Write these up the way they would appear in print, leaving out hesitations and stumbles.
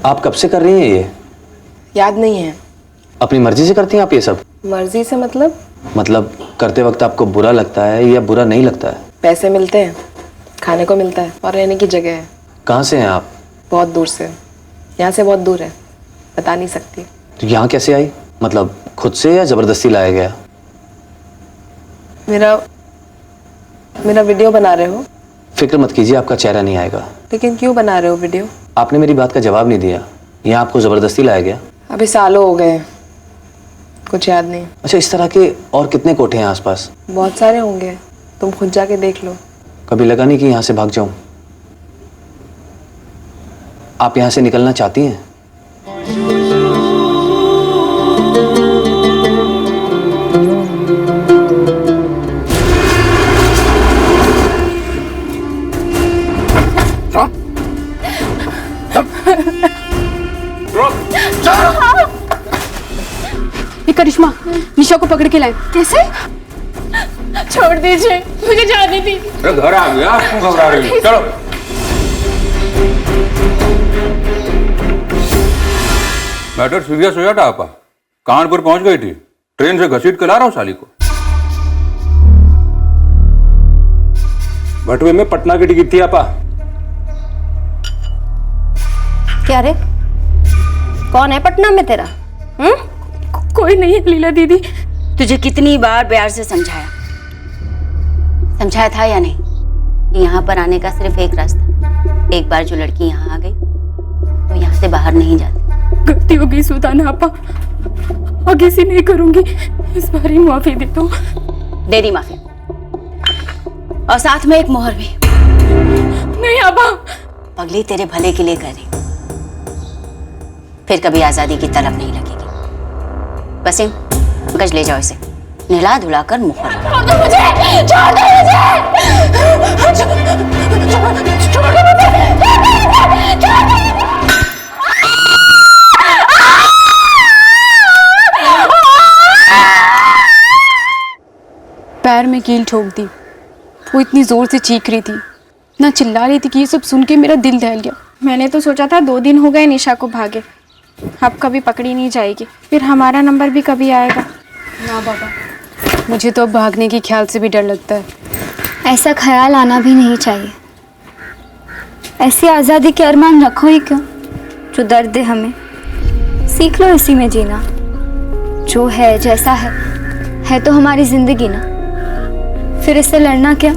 आप कब से कर रही हैं ये? याद नहीं है। अपनी मर्जी से करती हैं आप ये सब? मर्जी से मतलब करते वक्त आपको बुरा लगता है या बुरा नहीं लगता है? पैसे मिलते हैं, खाने को मिलता है और रहने की जगह है। कहाँ से हैं आप? बहुत दूर से। यहाँ से बहुत दूर है, बता नहीं सकती। तो यहाँ कैसे आई? मतलब खुद से या जबरदस्ती लाया गया? मेरा वीडियो बना रहे हो? फिक्र मत कीजिए, आपका चेहरा नहीं आएगा। लेकिन क्यों बना रहे हो वीडियो? आपने मेरी बात का जवाब नहीं दिया। यहाँ आपको जबरदस्ती लाया गया? अभी सालों हो गए, कुछ याद नहीं। अच्छा, इस तरह के और कितने कोठे हैं आसपास? बहुत सारे होंगे, तुम खुद जाके देख लो। कभी लगा नहीं कि यहाँ से भाग जाऊं? आप यहाँ से निकलना चाहती हैं? करिश्मा, निशा को पकड़ के लाए। कैसे? छोड़ दीजिए, मुझे जाने दीजिए। घर आ गया, क्यों घबरा रही हो? चलो। मैटर सीरियस हो जाता आपा। कानपुर पहुंच गई थी, ट्रेन से घसीट के ला रहा हूं साली को। भटवे में पटना की टिकट थी आपा। क्या रे, कौन है पटना में तेरा? कोई नहीं है लीला दीदी। तुझे कितनी बार प्यार से समझाया था या नहीं कि यहाँ पर आने का सिर्फ एक रास्ता। एक बार जो लड़की यहाँ आ गई तो यहाँ से बाहर नहीं जाती। गलती हो गई सुल्ताना आपा, आगे से नहीं करूंगी। इस बार ही माफी दे दो। दे दी माफी, और साथ में एक मोहर भी। नहीं आपा। पगली तेरे भले के लिए कर रही, फिर कभी आजादी की तलब नहीं लगेगी। वसीम, गज ले जाओ इसे, नहला धुला कर मुहर। छोड़ दो मुझे, छोड़ दो मुझे, छोड़ दो मुझे। पैर में कील ठोक दी। वो इतनी जोर से चीख रही थी, ना चिल्ला रही थी कि ये सब सुन के मेरा दिल दहल गया। मैंने तो सोचा था 2 दिन हो गए निशा को भागे, अब कभी पकड़ी नहीं जाएगी, फिर हमारा नंबर भी कभी आएगा ना। बाबा, मुझे तो अब भागने के ख्याल से भी डर लगता है। ऐसा ख्याल आना भी नहीं चाहिए। ऐसी आज़ादी के अरमान रखो ही क्यों जो दर्द दे हमें। सीख लो इसी में जीना। जो है जैसा है तो हमारी जिंदगी ना, फिर इससे लड़ना क्या।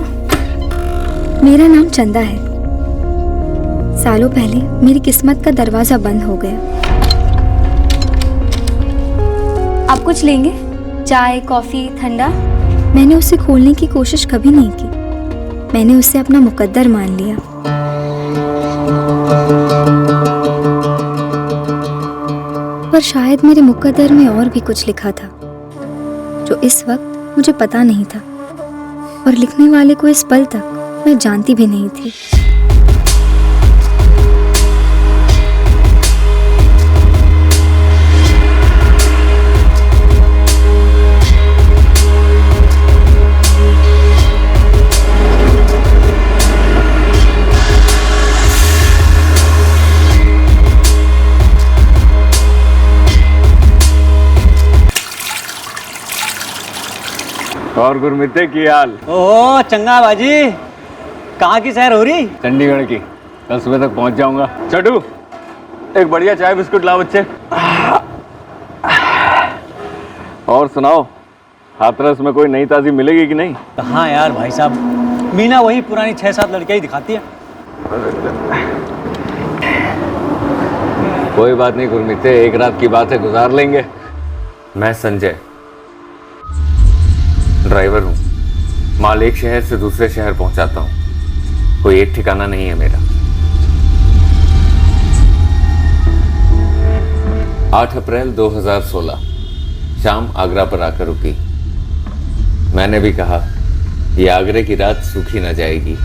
मेरा नाम चंदा है। सालों पहले मेरी किस्मत का दरवाजा बंद हो गया। आप कुछ लेंगे? चाय, कॉफी, ठंडा? मैंने उसे खोलने की कोशिश कभी नहीं की। मैंने उसे अपना मुकद्दर मान लिया। पर शायद मेरे मुकद्दर में और भी कुछ लिखा था जो इस वक्त मुझे पता नहीं था, और लिखने वाले को इस पल तक मैं जानती भी नहीं थी। और गुरमिते की हाल? ओह चंगा बाजी, कहाँ की सैर हो रही? चंडीगढ़ की। कल सुबह तक पहुंच जाऊंगा। चटू, एक बढ़िया चाय बिस्कुट लाओ बच्चे। और सुनाओ, हाथरस में कोई नई ताजी मिलेगी कि नहीं? हाँ यार भाई साहब, मीना वही पुरानी 6-7 लड़कियां ही दिखाती है। कोई बात नहीं गुरमीते, एक रात की बात है, गुजार लेंगे। मैं संजय, ड्राइवर हूँ। माल एक शहर से दूसरे शहर पहुंचाता हूँ, कोई एक ठिकाना नहीं है मेरा। 8 अप्रैल 2016 शाम आगरा पर आकर रुकी। मैंने भी कहा ये आगरे की रात सूखी न जाएगी।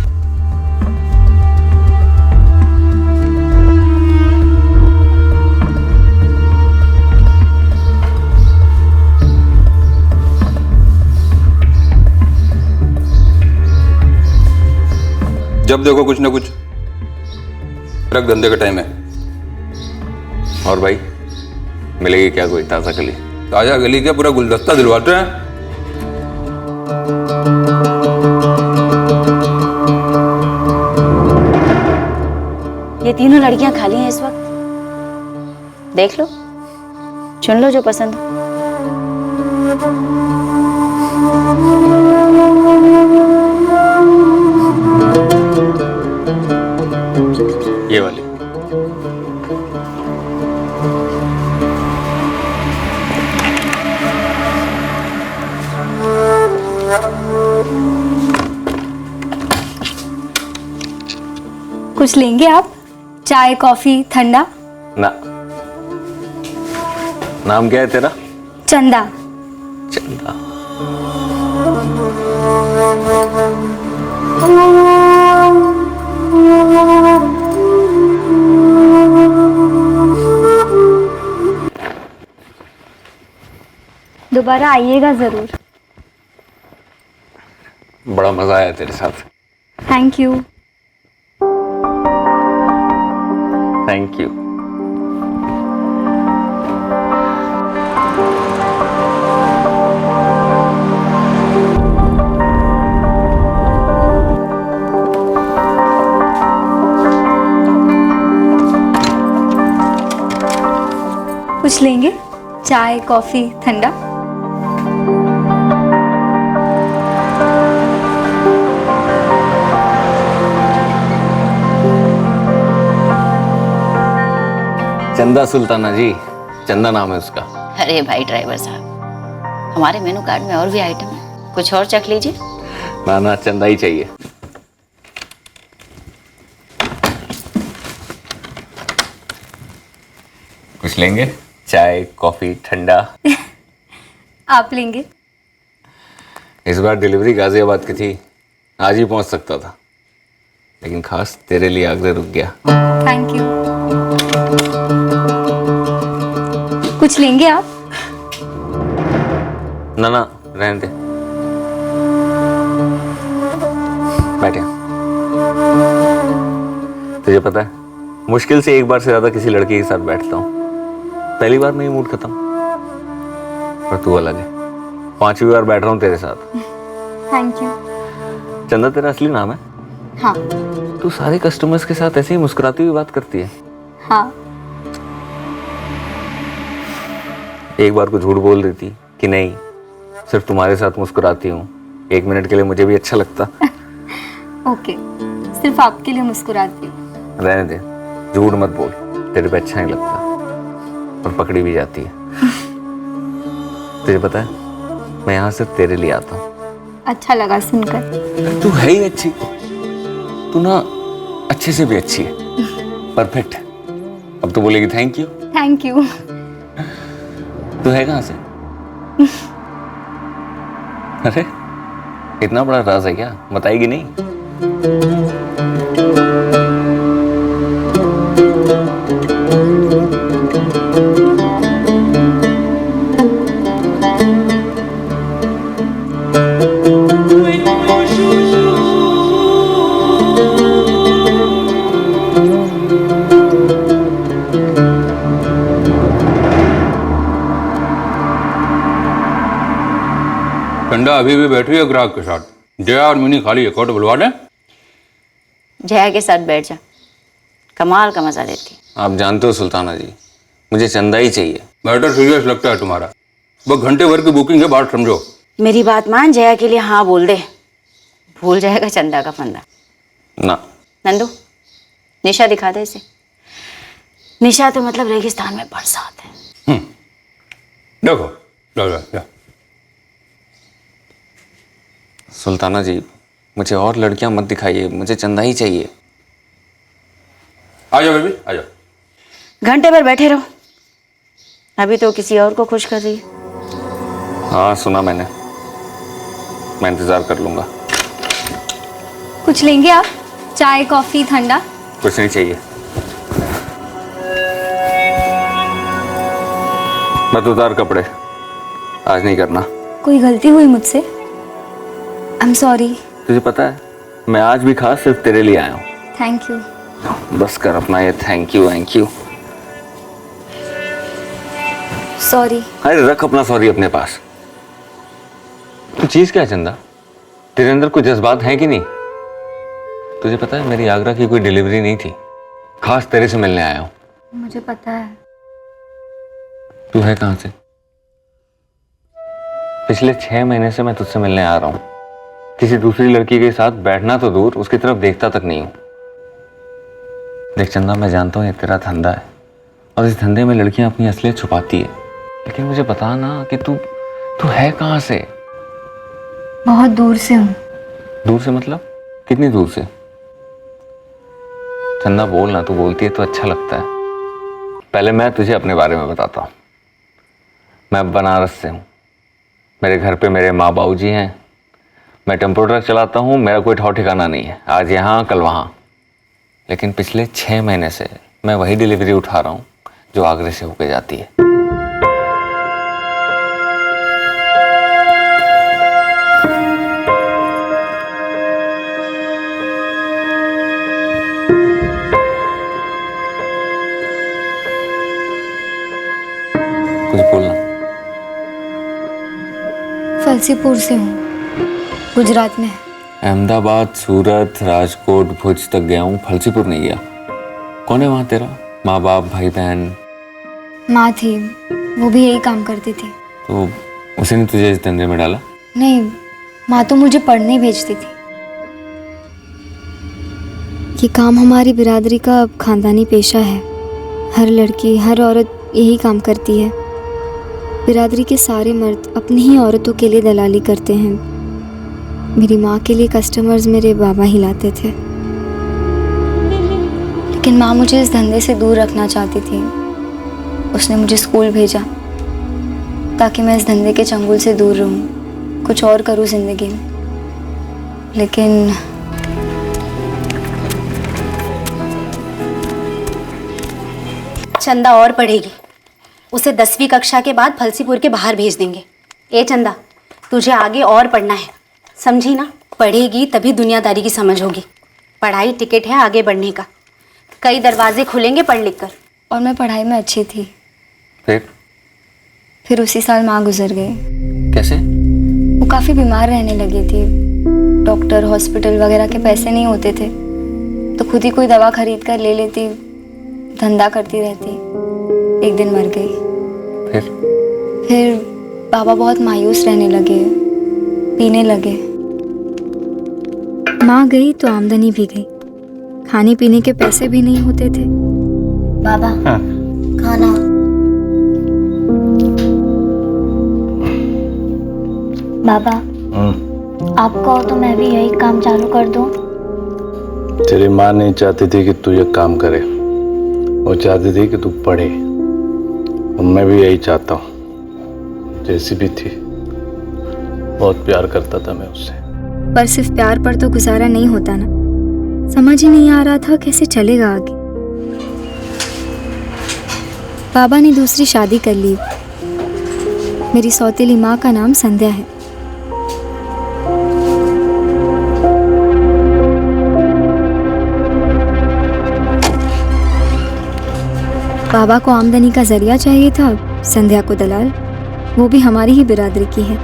जब देखो कुछ ना कुछ, ट्रक धंधे का टाइम है। और भाई मिलेगी क्या कोई ताज़ा कली? ताजा गली के पूरा गुलदस्ता दिलवाते हैं। ये तीनों लड़कियां खाली हैं इस वक्त, देख लो, चुन लो जो पसंद हो। ये वाली। कुछ लेंगे आप? चाय कॉफी ठंडा? ना। नाम क्या है तेरा? चंदा। चंदा। दोबारा आइएगा जरूर। बड़ा मजा आया तेरे साथ। Thank you. Thank you. कुछ लेंगे? चाय कॉफी ठंडा? चंदा सुल्ताना जी, चंदा नाम है उसका। अरे भाई ड्राइवर साहब, हमारे मेनू कार्ड में और भी आइटम है, कुछ और चख लीजिए। ना ना, चंदा ही चाहिए। कुछ लेंगे? चाय कॉफी ठंडा? आप लेंगे? इस बार डिलीवरी गाजियाबाद की थी, आज ही पहुंच सकता था, लेकिन खास तेरे लिए आगरा रुक गया। Thank you. कुछ लेंगे आप? ना ना, रहने दे। बैठे। तुझे पता है, मुश्किल से एक बार से ज्यादा किसी लड़के के साथ बैठता हूँ, पहली बार में ही मूड खत्म। पर तू अलग है, 5वीं बार बैठ रहा हूँ तेरे साथ। Thank you. चंदा तेरा असली नाम है? हाँ। तू सारे कस्टमर्स के साथ ऐसे ही मुस्कुराती हुई बात करती है? हाँ। एक बार को झूठ बोल देती कि नहीं, सिर्फ तुम्हारे साथ मुस्कुराती हूँ, 1 मिनट के लिए मुझे भी अच्छा लगता। ओके, सिर्फ आपके लिए मुस्कुराती हूँ। रहने दे, झूठ मत बोल, तेरे पे अच्छा नहीं लगता, और पकड़ी भी जाती है। तुझे पता है, मैं यहाँ सिर्फ तेरे लिए आता हूँ। अच्छा लगा सुनकर। तू है ही अच्छी, तू ना अच्छे से भी अच्छी है, परफेक्ट है। अब तो बोलेगी थैंक यू। Thank you. तू है कहाँ से? अरे इतना बड़ा राज है क्या, बताएगी नहीं? चंदा अभी भी बैठी है ग्राहक के साथ। जया और मिनी खाली एक और बुलवा दें। जया के साथ बैठ जा, कमाल का मजा देती। आप जानते हो सुल्ताना जी, मुझे चंदा ही चाहिए। मैटर सीरियस लगता है तुम्हारा, बस घंटे भर की बुकिंग है, बात समझो। मेरी बात मान, जया के लिए हाँ बोल दे, भूल जाएगा चंदा का फंदा। ना। नंदू, निशा दिखा दे इसे। निशा तो मतलब रेगिस्तान में बरसात है। देखो लो लो लो। सुल्ताना जी, मुझे और लड़कियां मत दिखाइए, मुझे चंदा ही चाहिए। आ जाओ बेबी, आ जाओ। घंटे भर बैठे रहो, अभी तो किसी और को खुश कर रही है। हाँ सुना मैंने, मैं इंतजार कर लूंगा। कुछ लेंगे आप? चाय कॉफी ठंडा? कुछ नहीं चाहिए। मत उतार कपड़े, आज नहीं करना। कोई गलती हुई मुझसे? I am sorry. तुझे पता है, मैं आज भी खास सिर्फ तेरे लिए आया हूँ। Thank you. बस कर अपना ये थैंक यू। सॉरी। अरे रख अपना सॉरी अपने पास। तू चीज क्या है चंदा? तेरे अंदर कोई जज्बात हैं कि नहीं? तुझे पता है मेरी आगरा की कोई डिलीवरी नहीं थी, खास तेरे से मिलने आया हूं। मुझे पता है। तू है कहां से? पिछले 6 महीने से मैं तुझसे मिलने आ रहा हूं। किसी दूसरी लड़की के साथ बैठना तो दूर, उसकी तरफ देखता तक नहीं हूं। देख चंदा, मैं जानता हूं ये तेरा धंधा है और इस धंधे में लड़कियां अपनी असलियत छुपाती है, लेकिन मुझे बता ना कि तू है कहां से? बहुत दूर से हूँ। दूर से मतलब कितनी दूर से? चंदा बोल ना, तू बोलती है तो अच्छा लगता है। पहले मैं तुझे अपने बारे में बताता हूँ। मैं बनारस से हूँ। मेरे घर पे मेरे माँ बाबू जी हैं। मैं टेम्पो ट्रक चलाता हूँ। मेरा कोई ठौ ठिकाना नहीं है, आज यहाँ कल वहाँ। लेकिन पिछले 6 महीने से मैं वही डिलीवरी उठा रहा हूँ जो आगरे से होके जाती है। कुछ बोलना। फलसीपुर से हूँ, गुजरात में। अहमदाबाद, सूरत, राजकोट, भुज तक गया हूँ, फलसीपुर नहीं गया। कौन है वहाँ तेरा? माँ बाप, भाई बहन? माँ थी, वो भी यही काम करती थी। तो उसी ने तुझे इस धंधे में डाला? नहीं, माँ तो मुझे पढ़ने भेजती थी। ये काम हमारी बिरादरी का खानदानी पेशा है। हर लड़की, हर औरत यही काम करती है। बिरादरी के सारे मर्द अपनी ही औरतों के लिए दलाली करते हैं। मेरी माँ के लिए कस्टमर्स मेरे बाबा ही लाते थे, लेकिन माँ मुझे इस धंधे से दूर रखना चाहती थी। उसने मुझे स्कूल भेजा ताकि मैं इस धंधे के चंगुल से दूर रहूं, कुछ और करूं जिंदगी में। लेकिन चंदा और पढ़ेगी, उसे 10वीं कक्षा के बाद फलसीपुर के बाहर भेज देंगे। ए चंदा, तुझे आगे और पढ़ना है, समझी ना? पढ़ेगी तभी दुनियादारी की समझ होगी। पढ़ाई टिकट है आगे बढ़ने का, कई दरवाजे खुलेंगे पढ़ लिख कर। और मैं पढ़ाई में अच्छी थी। फिर उसी साल माँ गुजर गई। कैसे? वो काफ़ी बीमार रहने लगी थी। डॉक्टर, हॉस्पिटल वगैरह के पैसे नहीं होते थे, तो खुद ही कोई दवा खरीद कर ले लेती, धंधा करती रहती। एक दिन मर गई। फिर बाबा बहुत मायूस रहने लगे, पीने लगे। माँ गई तो आमदनी भी गई, खाने पीने के पैसे भी नहीं होते थे। बाबा, हाँ। खाना। बाबा, आप कहो तो मैं भी यही काम चालू कर दूं। तेरी माँ नहीं चाहती थी कि तू ये काम करे, वो चाहती थी कि तू पढ़े। और मैं भी यही चाहता हूँ। जैसी भी थी, बहुत प्यार करता था मैं उससे। पर सिर्फ प्यार पर तो गुजारा नहीं होता ना। समझ ही नहीं आ रहा था कैसे चलेगा आगे। बाबा ने दूसरी शादी कर ली। मेरी सौतेली माँ का नाम संध्या है। बाबा को आमदनी का जरिया चाहिए था, संध्या को दलाल, वो भी हमारी ही बिरादरी की है।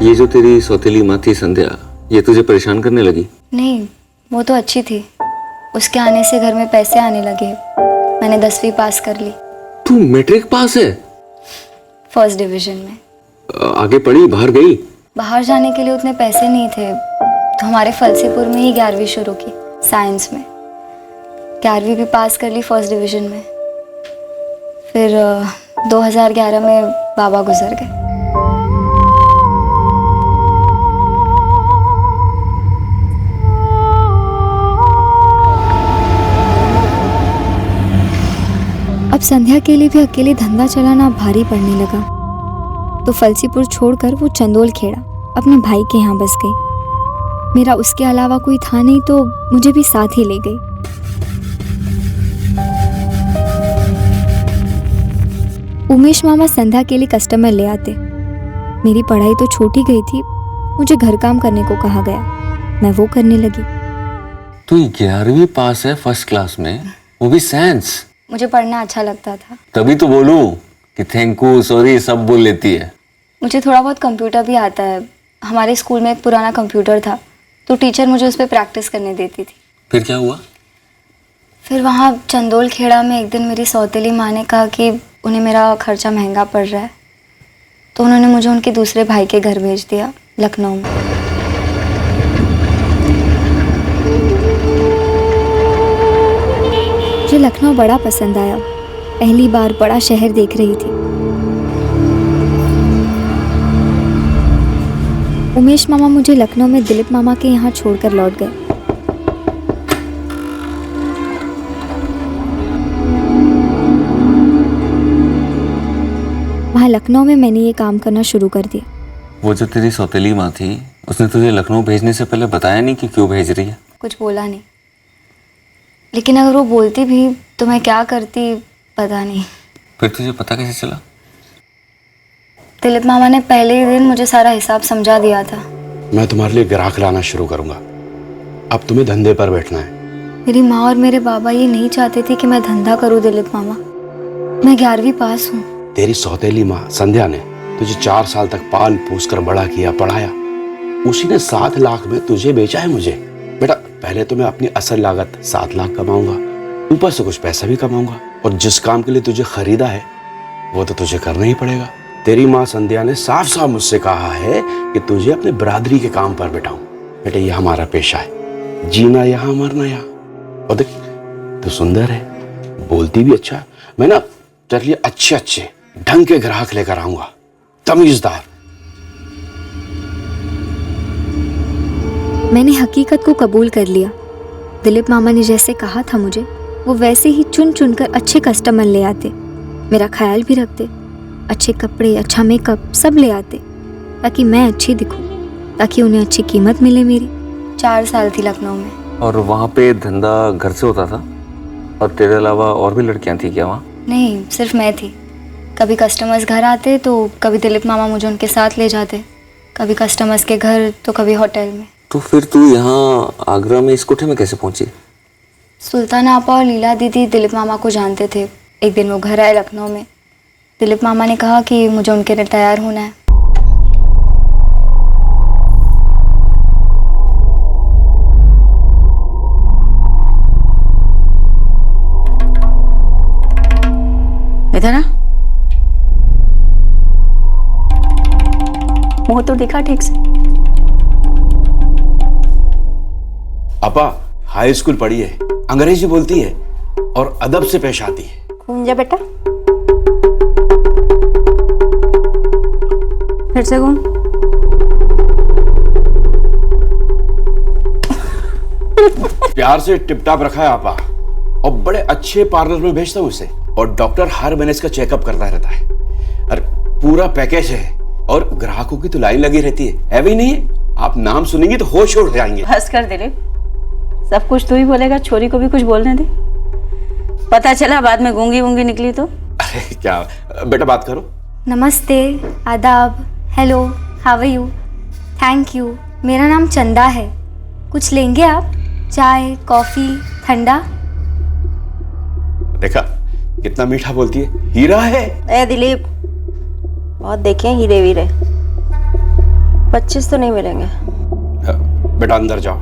ये जो तेरी सौतेली माँ थी संध्या, ये तुझे परेशान करने लगी? नहीं, वो तो अच्छी थी। उसके आने से घर में पैसे आने लगे। मैंने 10वीं पास कर ली। तू मैट्रिक पास है? फर्स्ट डिवीजन में। आगे पढ़ी, बाहर गई? बाहर जाने के लिए उतने पैसे नहीं थे, तो हमारे फलसीपुर में ही 11वीं शुरू की, साइंस में। 11वीं भी पास कर ली फर्स्ट डिवीजन में। फिर 2011 में बाबा गुजर गए। अब संध्या के लिए भी अकेले धंधा चलाना भारी पड़ने लगा, तो फलसीपुर छोड़कर वो चंदोल खेड़ा अपने भाई के यहाँ बस गई। मेरा उसके अलावा कोई था नहीं, तो मुझे भी साथ ही ले गई। उमेश मामा संध्या के लिए कस्टमर ले आते। मेरी पढ़ाई तो छूट ही गई थी, मुझे घर काम करने को कहा गया, मैं वो करने लगी। तू 11वीं पास है, फर्स्ट क्लास में, वो भी साइंस। मुझे पढ़ना अच्छा लगता था। तभी तो बोलूं कि थैंक यू सॉरी सब बोल लेती है? मुझे थोड़ा बहुत कंप्यूटर भी आता है। हमारे स्कूल में एक पुराना कंप्यूटर था, तो टीचर मुझे उस पर प्रैक्टिस करने देती थी। फिर क्या हुआ? फिर वहाँ चंदोल खेड़ा में एक दिन मेरी सौतेली माँ ने कहा कि उन्हें मेरा खर्चा महंगा पड़ रहा है, तो उन्होंने मुझे उनके दूसरे भाई के घर भेज दिया, लखनऊ में। मुझे लखनऊ बड़ा पसंद आया। पहली बार बड़ा शहर देख रही थी। उमेश मामा मुझे लखनऊ में दिलीप मामा के यहाँ छोड़कर लौट गए। वहाँ लखनऊ में मैंने ये काम करना शुरू कर दिया। वो जो तेरी सौतेली माँ थी, उसने तुझे लखनऊ भेजने से पहले बताया नहीं कि क्यों भेज रही है? कुछ बोला नहीं, लेकिन अगर वो बोलती भी तो मैं क्या करती पता नहीं। फिर तुझे पता कैसे चला? दिलीप मामा ने पहले ही दिन मुझे सारा हिसाब समझा दिया था। मैं तुम्हारे लिए ग्राहक लाना शुरू करूंगा। अब तुम्हें धंधे पर बैठना है। मेरी माँ और मेरे बाबा ये नहीं चाहते थे कि मैं धंधा करूँ दिलीप मामा। मैं 11वीं पास हूँ। तेरी सौतेली माँ संध्या ने तुझे 4 साल तक पाल पोस कर बड़ा किया, पढ़ाया। उसी ने 7 लाख में तुझे बेचा है मुझे। बेटा, पहले तो मैं अपनी असल लागत 7 लाख कमाऊंगा, ऊपर से कुछ पैसा भी कमाऊंगा, और जिस काम के लिए तुझे खरीदा है वो तो तुझे करना ही पड़ेगा। तेरी माँ संध्या ने साफ साफ मुझसे कहा है कि तुझे अपने बरादरी के काम पर बैठाऊं। बेटे, ये हमारा पेशा है, जीना यहाँ मरना यहाँ। और देख, तू सुंदर है, बोलती भी अच्छा। मैं ना तेरे लिए अच्छे ढंग के ग्राहक लेकर आऊंगा, तमीजदार। मैंने हकीकत को कबूल कर लिया। दिलीप मामा ने जैसे कहा था मुझे, वो वैसे ही चुन चुन कर अच्छे कस्टमर ले आते, मेरा ख्याल भी रखते, अच्छे कपड़े, अच्छा मेकअप सब ले आते, ताकि मैं अच्छी दिखूं, ताकि उन्हें अच्छी कीमत मिले मेरी। 4 साल थी लखनऊ में। और वहाँ पे धंधा घर से होता था? और तेरे अलावा और भी लड़कियाँ थी क्या वहाँ? नहीं, सिर्फ मैं थी। कभी कस्टमर्स घर आते तो कभी दिलीप मामा मुझे उनके साथ ले जाते, कभी कस्टमर्स के घर तो कभी होटल में। तो फिर तू यहाँ आगरा में इस कोठे में कैसे पहुंची? सुल्तान आपा और लीला दीदी दिलीप मामा को जानते थे। एक दिन वो घर आए लखनऊ में। दिलीप मामा ने कहा कि मुझे उनके लिए तैयार होना है। इधर ना, मुंह तो दिखा ठीक से। अपा हाई स्कूल पढ़ी है, अंग्रेजी बोलती है और अदब से पेश आती है। घूम जा बेटा, फिर से घूम। प्यार से टिपटाप रखा है आपा, और बड़े अच्छे पार्लर में भेजता हूँ उसे, और डॉक्टर हर महीने इसका चेकअप करता रहता है। अरे पूरा पैकेज है, और ग्राहकों की तो लाइन लगी रहती है भी नहीं है? आप नाम सुनेंगे तो होश उड़ जाएंगे। बस कर दिलीप, सब कुछ तू ही बोलेगा, छोरी को भी कुछ बोलने दे। पता चला बाद में गूंगी वूंगी निकली तो। अरे क्या बेटा, बात करो। नमस्ते, आदाब, hello, how are you, thank you. मेरा नाम चंदा है। कुछ लेंगे आप? चाय, कॉफ़ी, ठंडा? देखा कितना मीठा बोलती है, हीरा है। ए दिलीप, बहुत देखे हैं हीरे वीरे, 25 तो नहीं मिलेंगे। बेटा अंदर जाओ।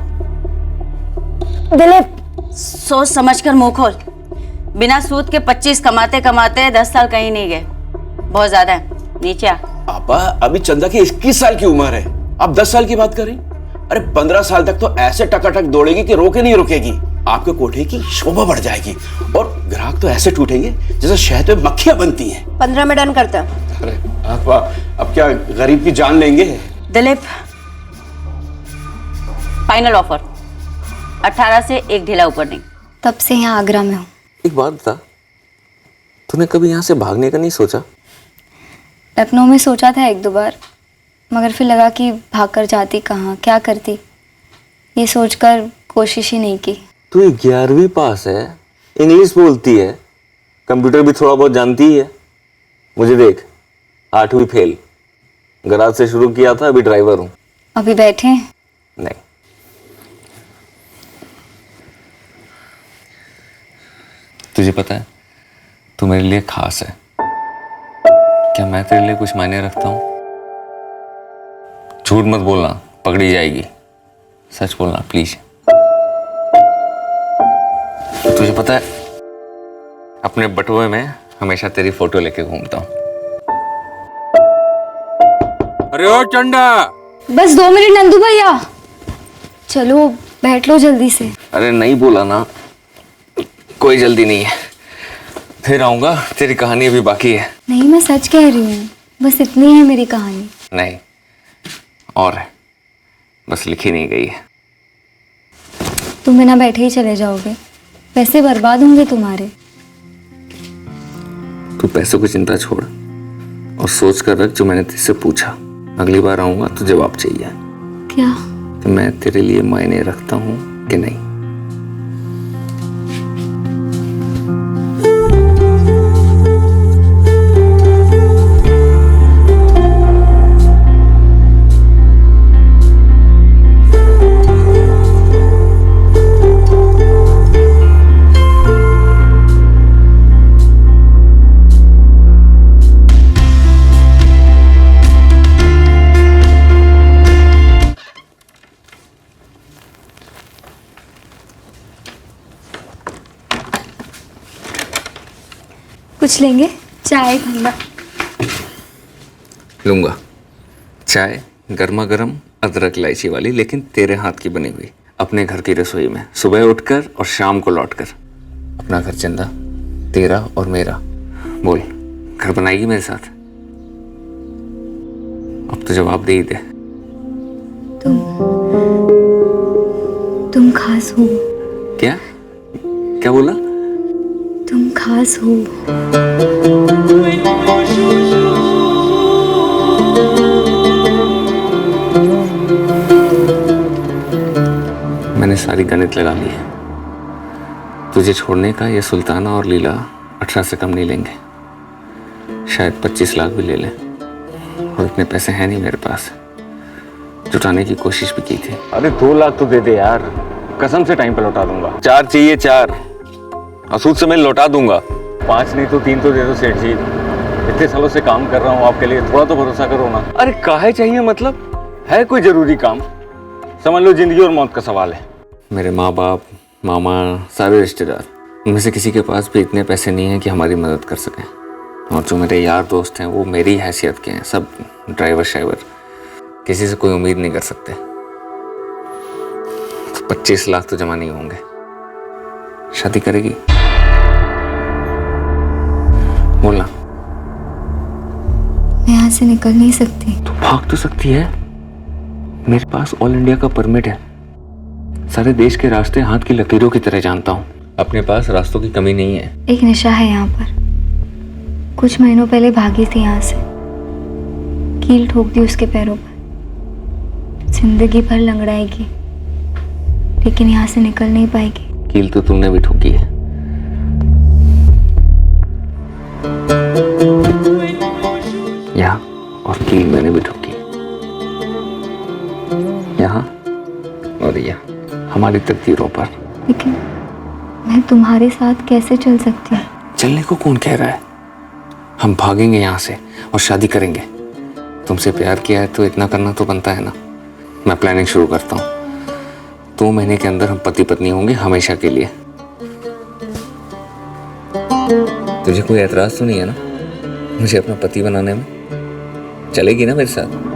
दिलीप, सोच समझ कर मुंह खोल। बिना सूद के 25 कमाते कमाते 10 साल कहीं नहीं गए, बहुत ज्यादा है। नीचे आ। आपा अभी चंदा की 21 साल की उम्र है, आप 10 साल की बात करें? अरे 15 साल तक तो ऐसे टकाटक दौड़ेगी कि रोके नहीं रुकेगी। आपके कोठे की शोभा बढ़ जाएगी, और ग्राहक तो ऐसे टूटेंगे जैसे शहद में मक्खियां बनती हैं। 15 में डन करता। अरे आपा, अब क्या गरीब की जान लेंगे? दिलीप, फाइनल ऑफर 18 से 1 ढीला ऊपर नहीं। तब से यहाँ आगरा में हूँ। एक बात बता, तूने कभी यहाँ से भागने का नहीं सोचा? लखनऊ में सोचा था 1-2 बार, मगर फिर लगा कि भाग कर जाती कहाँ, क्या करती, ये सोचकर कोशिश ही नहीं की। तू 11वीं पास है, इंग्लिश बोलती है, कंप्यूटर भी थोड़ा बहुत जानती है। मुझे देख, 8वीं फेल, गराज से शुरू किया था, अभी ड्राइवर हूँ। अभी बैठे हैं? नहीं, तुझे पता है तू मेरे लिए खास है। क्या मैं तेरे लिए कुछ मायने रखता हूँ? झूठ मत बोलना, पकड़ी जाएगी। सच बोलना प्लीज। तुझे पता है, अपने बटुए में हमेशा तेरी फोटो लेके घूमता हूँ। अरे ओ चंदा, बस 2 मिनट नंदू भैया, चलो बैठ लो जल्दी से। अरे नहीं बोला ना, कोई जल्दी नहीं है, फिर आऊंगा। तेरी कहानी अभी बाकी है। नहीं, मैं सच कह रही हूँ, बस इतनी है मेरी कहानी। नहीं, और है, बस लिखी नहीं गई है। तुम बिना बैठे ही चले जाओगे, पैसे बर्बाद होंगे तुम्हारे। तू पैसों की चिंता छोड़ और सोच कर रख जो मैंने तुझसे पूछा। अगली बार आऊंगा तो जवाब चाहिए। क्या? कि मैं तेरे लिए मायने रखता हूँ कि नहीं। कुछ लेंगे? चाय ठंडा? लूंगा। चाय गर्मा गर्म अदरक इलायची वाली, लेकिन तेरे हाथ की बनी हुई, अपने घर की रसोई में, सुबह उठकर और शाम को लौटकर। अपना घर चंदा, तेरा और मेरा। बोल, घर बनाएगी मेरे साथ? अब तो जवाब दे ही दे। तुम खास हो। क्या क्या बोला? तुम खास हो। मैंने सारी गणित लगा ली है। तुझे छोड़ने का ये सुल्ताना और लीला 18 से कम नहीं लेंगे। शायद 25 लाख भी ले लें, और इतने पैसे हैं नहीं मेरे पास। जुटाने की कोशिश भी की थी। अरे 2 लाख तो दे दे यार, कसम से टाइम पे लौटा दूंगा। 4 चाहिए, 4 और सूद से मैं लौटा दूंगा। 5 नहीं तो 3 तो दे दो सेठ जी। इतने सालों से काम कर रहा हूँ आपके लिए, थोड़ा तो भरोसा करो ना। अरे काहे चाहिए, मतलब है कोई जरूरी काम? समझ लो जिंदगी और मौत का सवाल है। मेरे माँ बाप, मामा, सारे रिश्तेदार, उनमें से किसी के पास भी इतने पैसे नहीं हैं कि हमारी मदद कर सकें। और जो मेरे यार दोस्त हैं वो मेरी हैसियत के हैं, सब ड्राइवर शाइवर, किसी से कोई उम्मीद नहीं कर सकते। तो 25 लाख तो जमा नहीं होंगे। शादी करेगी? बोलना। मैं यहाँ से निकल नहीं सकती। तो भाग तो सकती है, मेरे पास ऑल इंडिया का परमिट है। सारे देश के रास्ते हाथ की लकीरों की तरह जानता हूँ। अपने पास रास्तों की कमी नहीं है। एक नशा है यहाँ पर। कुछ महीनों पहले भागी थी यहाँ से, कील ठोक दी उसके पैरों पर। जिंदगी भर लंगड़ाएगी, लेकिन यहाँ से निकल नहीं पाएगी। कील तो तुमने भी ठोकी है। यहाँ, और कील मैंने भी ठोकी। यहाँ और यहाँ, हमारी तकदीरों पर। लेकिन मैं तुम्हारे साथ कैसे चल सकती हूँ? चलने को कौन कह रहा है? हम भागेंगे यहाँ से और शादी करेंगे। तुमसे प्यार किया है तो इतना करना तो बनता है ना। मैं प्लानिंग शुरू करता हूँ। 2 महीने के अंदर हम पति पत्नी होंगे हमेशा के लिए। तुझे कोई एतराज तो नहीं है ना मुझे अपना पति बनाने में? चलेगी ना मेरे साथ?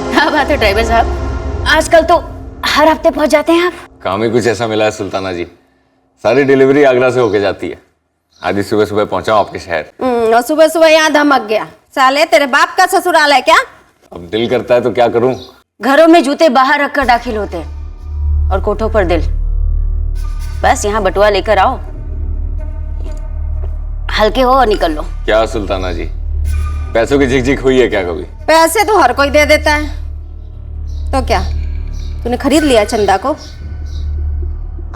क्या बात है ड्राइवर साहब, आजकल तो हर हफ्ते पहुंच जाते हैं आप। काम ही कुछ ऐसा मिला है सुल्ताना जी, सारी डिलीवरी आगरा से होके जाती है। आज सुबह सुबह पहुंचा हूं आपके शहर। और सुबह सुबह यहाँ धमक गया। साले तेरे बाप का ससुराल है क्या? अब दिल करता है तो क्या करूं। घरों में जूते बाहर रखकर दाखिल होते हैं और कोठों पर दिल। बस यहाँ बटुआ लेकर आओ, हल्के हो और निकल लो। क्या सुल्ताना जी, पैसों की झिकझिक हुई है क्या कभी? पैसे तो हर कोई दे देता है, तो क्या तूने खरीद लिया चंदा को?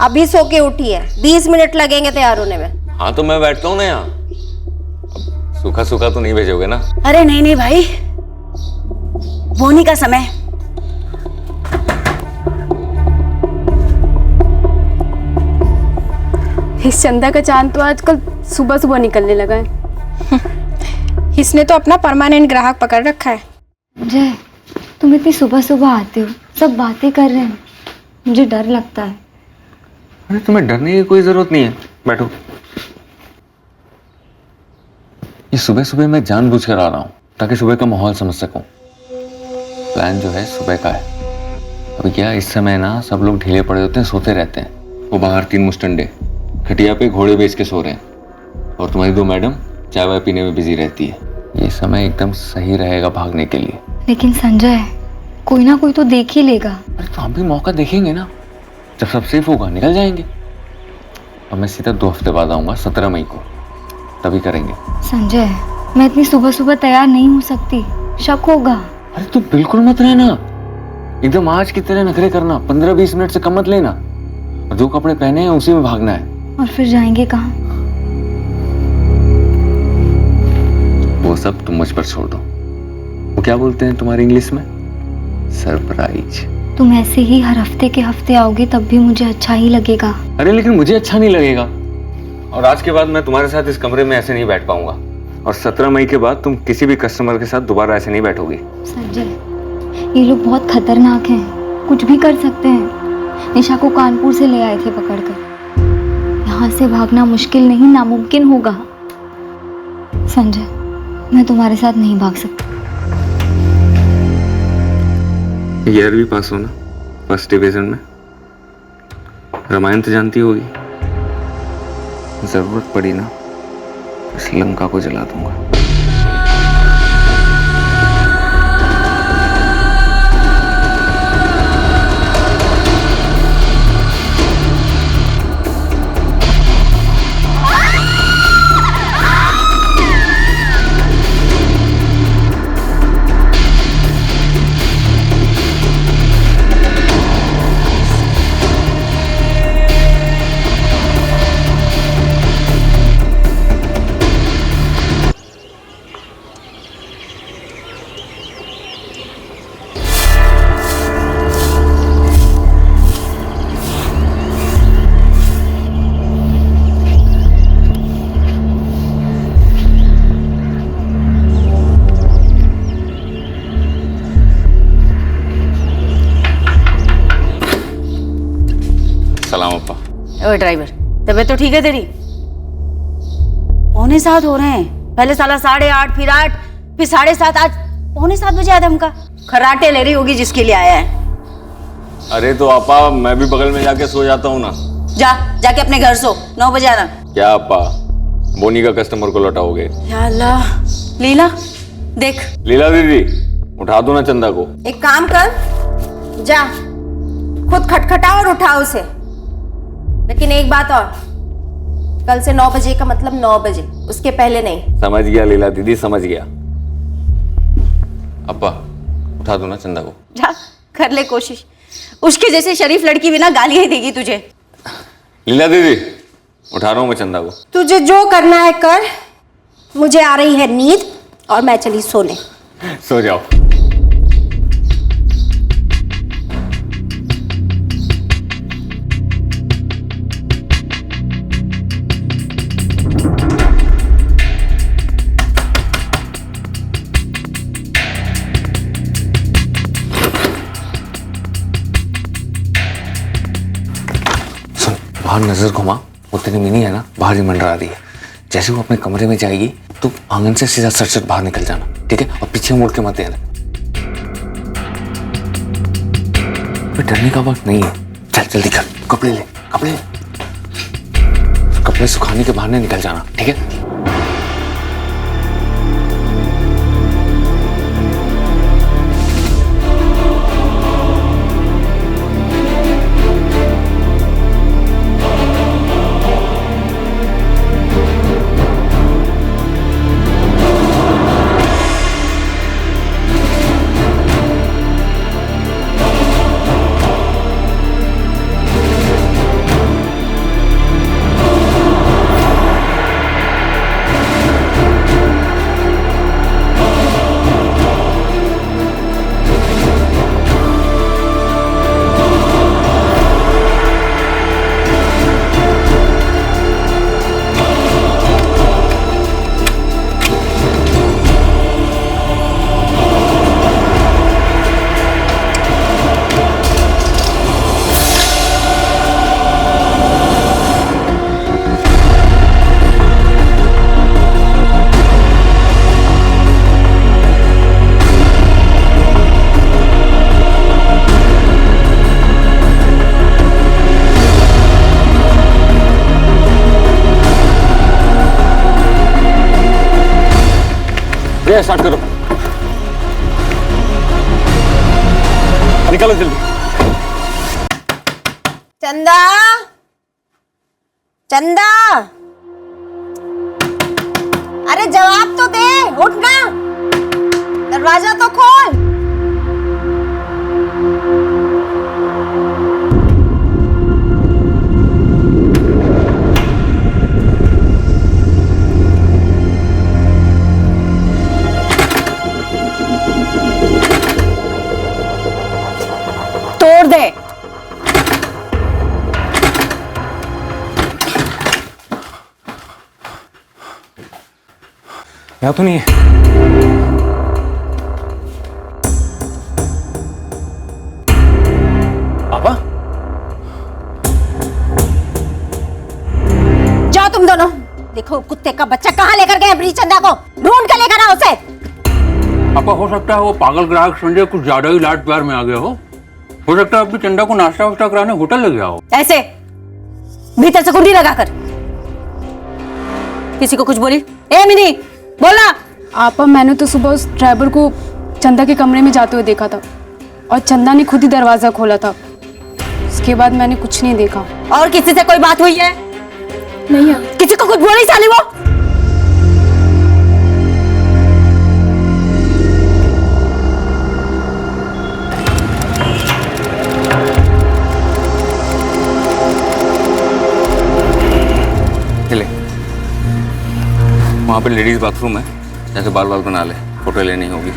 अभी सो के उठी है, 20 मिनट लगेंगे तैयार होने में। हाँ तो मैं बैठता हूँ ना यहाँ। अब सूखा सूखा तो नहीं भेजोगे ना? अरे नहीं नहीं भाई, बोनी का समय। इस चंदा का चांद तो आजकल सुबह सुबह निकलने लगा है। इसने तो अपना परमानेंट ग्राहक पकड़ रखा है। जय, तुम इतनी सुबह सुबह आते हो, सब बातें कर रहे हैं, मुझे डर लगता है। अरे तुम्हें डरने की कोई जरूरत नहीं है, बैठो। ये सुबह सुबह मैं जानबूझकर आ रहा हूँ ताकि सुबह का माहौल समझ सकूं। प्लान जो है सुबह का है। अभी क्या इस समय ना सब लोग ढीले पड़े होते हैं, सोते रहते हैं। वो बाहर 3 मुस्टंडे खटिया पे घोड़े बेच के सो रहे हैं और तुम्हारी 2 मैडम चाय वाय पीने में बिजी रहती है। ये समय एकदम सही रहेगा भागने के लिए। लेकिन संजय, कोई ना कोई तो देख ही लेगा। अरे तो हम भी मौका देखेंगे ना, जब सब सेफ होगा निकल जाएंगे। अब मैं सीधा 2 हफ्ते बाद आऊंगा, 17 मई को, तभी करेंगे। संजय, मैं इतनी सुबह सुबह तैयार नहीं हो सकती, शक होगा। अरे तू बिल्कुल मत रहना, एकदम आज की तरह नखरे करना, 15-20 मिनट से कम मत लेना। और जो कपड़े पहने हैं उसी में भागना है। और फिर जाएंगे कहाँ? वो सब तुम मुझ पर छोड़ दो। वो क्या बोलते हैं तुम्हारे इंग्लिश में? सरप्राइज। तुम ऐसे ही हर हफ्ते के हफ्ते आओगे तब भी मुझे अच्छा ही लगेगा। अरे लेकिन मुझे अच्छा नहीं लगेगा। और आज के बाद मैं तुम्हारे साथ इस कमरे में ऐसे नहीं बैठ पाऊंगा। और 17 मई के बाद तुम किसी भी कस्टमर के साथ दोबारा ऐसे नहीं बैठोगी। संजय, ये लोग बहुत खतरनाक हैं, कुछ भी कर सकते हैं। निशा को कानपुर से ले आए थे पकड़कर। यहाँ से भागना मुश्किल नहीं, नामुमकिन होगा। संजय, मैं तुम्हारे साथ नहीं भाग सकती। 11वीं पास हो ना, फर्स्ट डिवीजन में। रामायण तो जानती होगी। जरूरत पड़ी ना इस लंका को जला दूंगा। सलाम अप्पा। ओए ड्राइवर, तबीयत तो ठीक है तेरी? 6:45 हो रहे हैं। पहले साला 8:30, फिर 8, फिर 7:30, आज 6:45 बजे आया धमका। खर्राटे ले रही होगी जिसके लिए आया है। अरे तो अपा मैं भी बगल में जाके सो जाता हूँ ना। जाके अपने घर सो, 9 बजे आना। क्या अपा, बोनी का कस्टमर को लौटाओगे? या अल्लाह। लीला देख। लीला दीदी, उठा दो ना चंदा को। एक काम कर, जा खुद खटखटा और उठा उसे। लेकिन एक बात और, कल से 9 बजे का मतलब 9 बजे, उसके पहले नहीं। समझ गया लीला दीदी, समझ गया। अप्पा उठा दो ना चंदा को। जा कर ले कोशिश, उसके जैसे शरीफ लड़की बिना गालियां ही देगी तुझे। लीला दीदी, उठा रहा हूं मैं चंदा को। तुझे जो करना है कर, मुझे आ रही है नींद और मैं चली सोने। सो जाओ। बाहर नजर घुमा, वो तेरी मिनी है ना, बाहर ही मंडरा रही है। जैसे वो अपने कमरे में जाएगी तो आंगन से सीधा सट बाहर निकल जाना, ठीक है? और पीछे मुड़ के मत देना। डरने का वक्त नहीं है। चल जल्दी कर, कपड़े ले, कपड़े सुखाने के बहाने निकल जाना, ठीक है? जय स्टार्ट करो, निकालो जल्दी। चंदा, चंदा, अरे जवाब तो दे, उठ ना, दरवाजा तो खोल। तोड़ दे। यहाँ तो नहीं है। पापा, जाओ तुम दोनों, देखो कुत्ते का बच्चा कहाँ लेकर गए अपनी चंदा को, ढूंढ कर लेकर आओ उसे। आपका हो सकता है वो पागल ग्राहक संजय कुछ ज्यादा ही लाड प्यार में आ गया हो सकता है अपनी चंदा को नाश्ता वास्ता कराने होटल ले गया हो। ऐसे भीतर से कुंडी लगाकर किसी को कुछ बोली? ए मिनी, बोलना। आपा, मैंने तो सुबह उस ड्राइवर को चंदा के कमरे में जाते हुए देखा था और चंदा ने खुद ही दरवाजा खोला था। उसके बाद मैंने कुछ नहीं देखा। और किसी से कोई बात हुई है? नहीं है। किसी को कुछ बोली साली वो? ले, वहाँ पे लेडीज बाथरूम है, जाके बाल बना ले, फोटो लेनी होगी।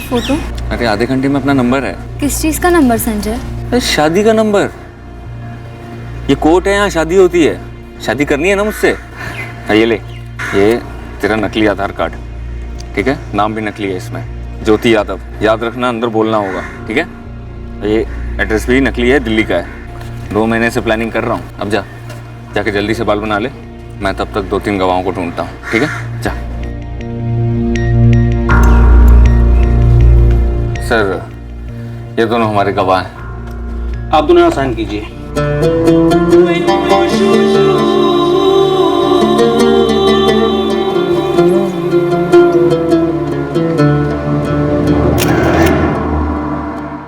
फोटो? अरे आधे घंटे में अपना नंबर है। किस चीज का नंबर संजय? अरे शादी का नंबर। ये कोर्ट है, यहाँ शादी होती है। शादी करनी है ना मुझसे। ये ले, ये तेरा नकली आधार कार्ड, ठीक है? नाम भी नकली है इसमें, ज्योति यादव। याद रखना, अंदर बोलना होगा, ठीक है? ये एड्रेस भी नकली है, दिल्ली का है। 2 महीने से प्लानिंग कर रहा हूँ। अब जाके जल्दी से बाल बना ले, मैं तब तक 2-3 गवाहों को ढूंढता हूँ, ठीक है? जा। सर, ये दोनों हमारे गवाह हैं। आप दोनों यहाँ साइन कीजिए।